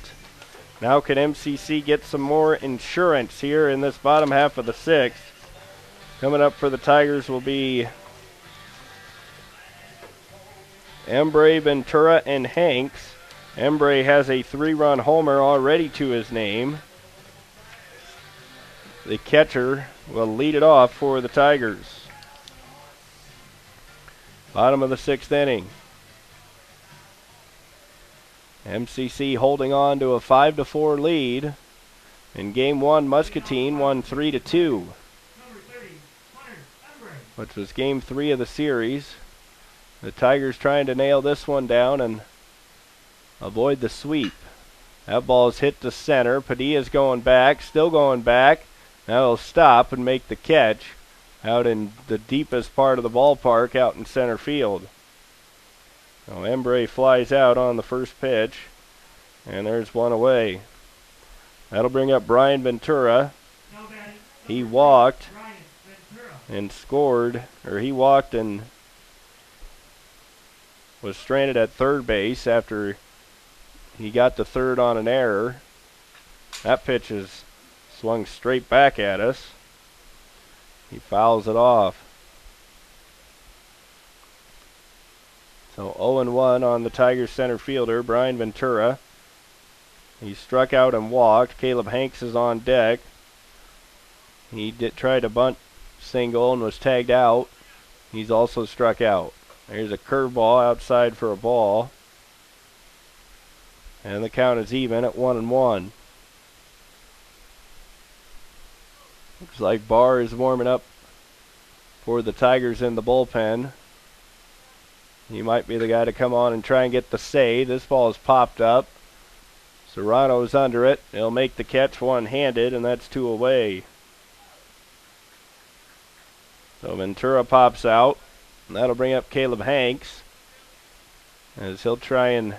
Now can MCC get some more insurance here in this bottom half of the 6th? Coming up for the Tigers will be Embry, Ventura, and Hanks. Embry has a 3-run homer already to his name. The catcher will lead it off for the Tigers. Bottom of the 6th inning. MCC holding on to a 5-4 lead. In game 1, Muscatine won 3-2, which was game 3 of the series. The Tigers trying to nail this one down and avoid the sweep. That ball's hit to center. Padilla's going back, still going back. Now he'll stop and make the catch out in the deepest part of the ballpark, out in center field. So Embry flies out on the first pitch, and there's one away. That'll bring up Brian Ventura. He walked and scored, or he walked and was stranded at third base after he got to third on an error. That pitch is swung straight back at us. He fouls it off. So 0-1 on the Tigers center fielder, Brian Ventura. He struck out and walked. Caleb Hanks is on deck. He tried a bunt single and was tagged out. He's also struck out. There's a curveball outside for a ball. And the count is even at 1-1. Looks like Barr is warming up for the Tigers in the bullpen. He might be the guy to come on and try and get the save. This ball is popped up. Serrano's under it. He'll make the catch one-handed, and that's 2 away. So Ventura pops out, and that'll bring up Caleb Hanks as he'll try and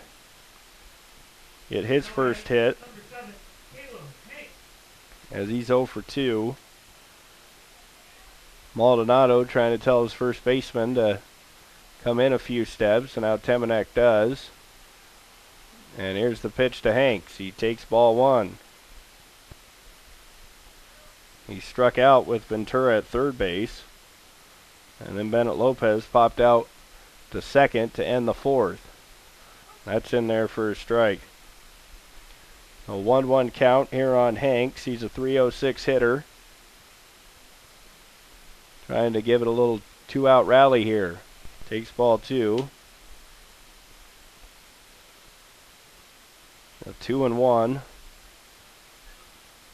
get his first hit as he's 0 for 2. Maldonado trying to tell his first baseman to come in a few steps, and now Temenek does. And here's the pitch to Hanks. He takes ball 1. He struck out with Ventura at third base. And then Bennett Lopez popped out to second to end the 4th. That's in there for a strike. A 1-1 count here on Hanks. He's a .306 hitter. Trying to give it a little 2-out rally here. Takes ball 2. A 2-1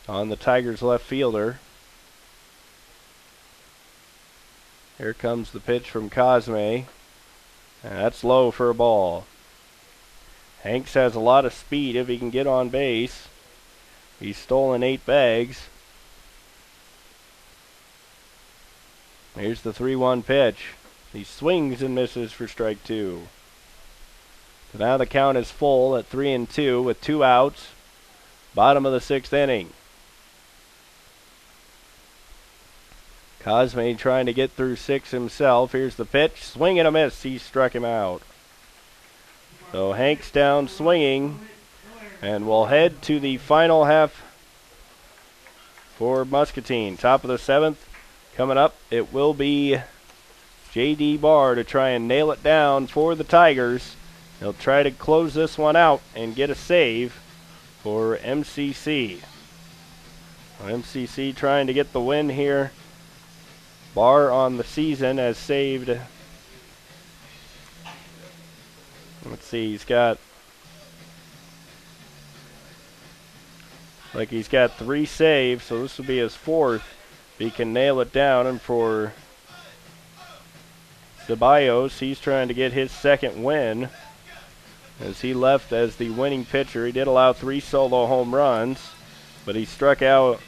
on the Tigers left fielder. Here comes the pitch from Cosme, and that's low for a ball. Hanks has a lot of speed if he can get on base. He's stolen 8 bags. Here's the 3-1 pitch. He swings and misses for strike 2. So now the count is full at 3-2 with 2 outs. Bottom of the 6th inning. Cosme trying to get through 6 himself. Here's the pitch. Swing and a miss. He struck him out. So Hanks down swinging. And we'll head to the final half for Muscatine. Top of the 7th. Coming up, it will be J.D. Barr to try and nail it down for the Tigers. He'll try to close this one out and get a save for MCC. MCC trying to get the win here. Barr on the season has saved, let's see, he's got 3 saves, so this will be his 4th. If he can nail it down. And for Ceballos, he's trying to get his 2nd win as he left as the winning pitcher. He did allow 3 solo home runs, but he struck out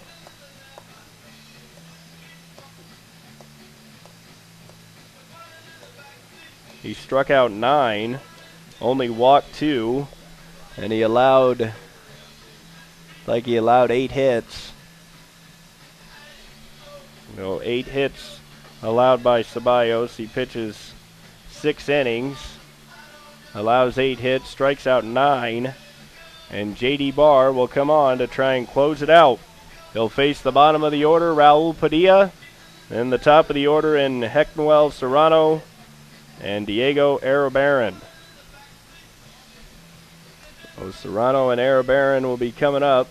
He struck out 9, only walked 2, and he allowed 8 hits. 8 hits allowed by Ceballos. He pitches 6 innings, allows 8 hits, strikes out 9, and J.D. Barr will come on to try and close it out. He'll face the bottom of the order, Raul Padilla, then the top of the order in Hecnoel Serrano and Diego Arabaran. Serrano and Arabaran will be coming up.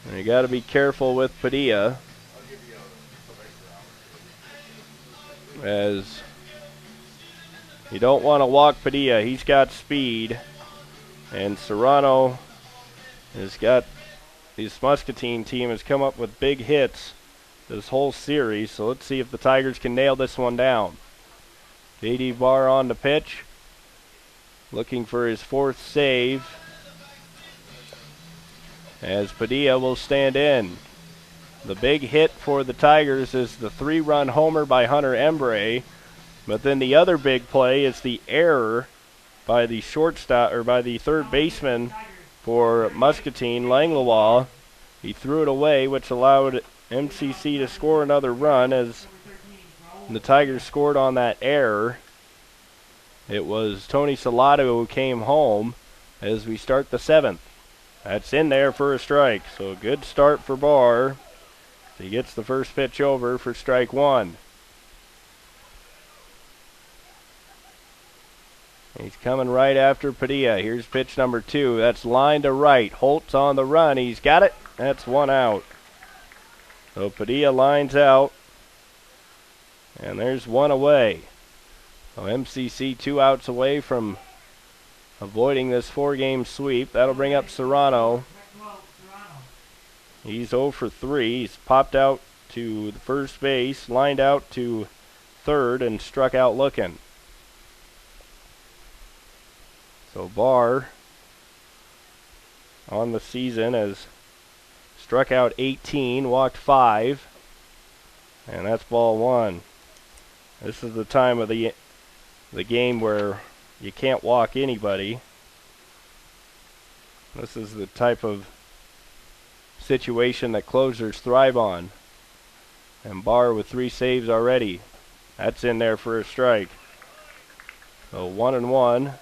And you got to be careful with Padilla, as you don't want to walk Padilla. He's got speed, and Serrano has got, this Muscatine team has come up with big hits this whole series. So let's see if the Tigers can nail this one down. J.D. Barr on the pitch. looking for his 4th save, as Padilla will stand in. The big hit for the Tigers is the 3-run homer by Hunter Embre, but then the other big play is the error by the shortstop, or by the third baseman for Muscatine, Langlois. He threw it away, which allowed MCC to score another run as the Tigers scored on that error. It was Tony Salato who came home as we start the 7th. That's in there for a strike, so a good start for Barr. He gets the first pitch over for strike 1. He's coming right after Padilla. Here's pitch number 2. That's line to right. Holt's on the run. He's got it. That's 1 out. So Padilla lines out. And there's 1 away. So MCC 2 outs away from avoiding this 4-game sweep. That'll bring up Serrano. He's 0 for 3. He's popped out to the first base, lined out to third, and struck out looking. So Barr on the season has struck out 18, walked 5, and that's ball 1. This is the time of the game where you can't walk anybody. This is the type of situation that closers thrive on. And Barr with 3 saves already. That's in there for a strike. So 1-1.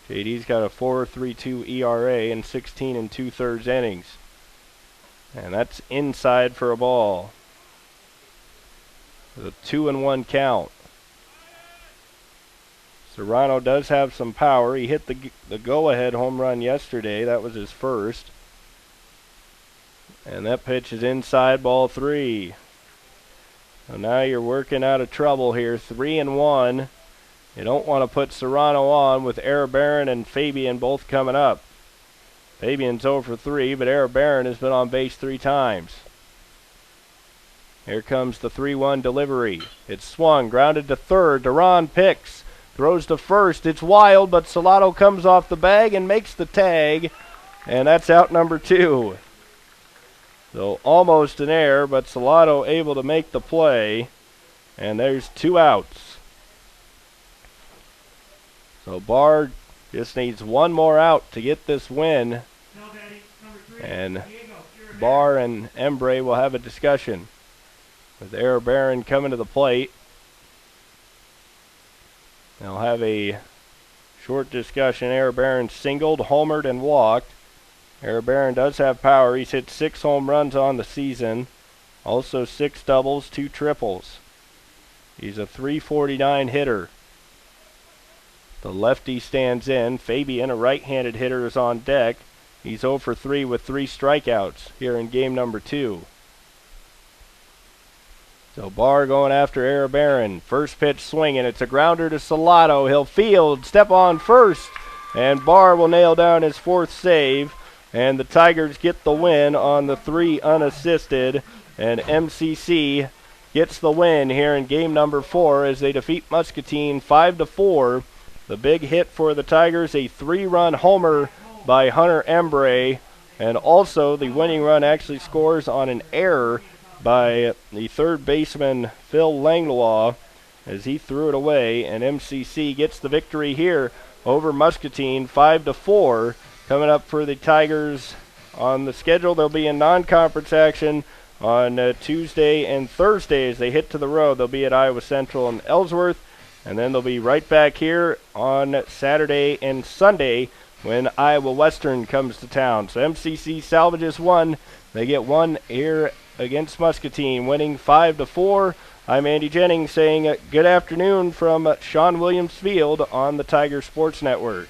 JD's got a 4.32 ERA in 16 2/3 innings. And that's inside for a ball. With a 2-1 count. Serrano does have some power. He hit the go-ahead home run yesterday. That was his first. And that pitch is inside, ball 3. So now you're working out of trouble here. 3-1. You don't want to put Serrano on with Arabaran and Fabian both coming up. Fabian's 0 for 3, but Arabaran has been on base 3 times. Here comes the 3-1 delivery. It's swung, grounded to third. Duran picks, throws to first. It's wild, but Salato comes off the bag and makes the tag, and that's out number 2. So almost an error, but Salato able to make the play, and there's 2 outs. So Barr just needs 1 more out to get this win, and Barr and Embre will have a discussion with Arabaran coming to the plate. They'll have a short discussion. Arabaran singled, homered, and walked. Arabaran does have power. He's hit 6 home runs on the season. Also 6 doubles, 2 triples. He's a .349 hitter. The lefty stands in. Fabian, a right-handed hitter, is on deck. He's 0 for 3 with 3 strikeouts here in game number 2. So Barr going after Arabaran. First pitch swinging. It's a grounder to Salato. He'll field, step on first, and Barr will nail down his 4th save. And the Tigers get the win on the 3 unassisted. And MCC gets the win here in game number 4 as they defeat Muscatine 5-4. The big hit for the Tigers, a 3-run homer by Hunter Embre. And also the winning run actually scores on an error by the third baseman Phil Langlois as he threw it away. And MCC gets the victory here over Muscatine 5-4. Coming up for the Tigers on the schedule, they'll be in non-conference action on Tuesday and Thursday as they hit to the road. They'll be at Iowa Central and Ellsworth, and then they'll be right back here on Saturday and Sunday when Iowa Western comes to town. So MCC salvages 1. They get 1 here against Muscatine, winning 5-4. I'm Andy Jennings saying good afternoon from Sean Williams Field on the Tiger Sports Network.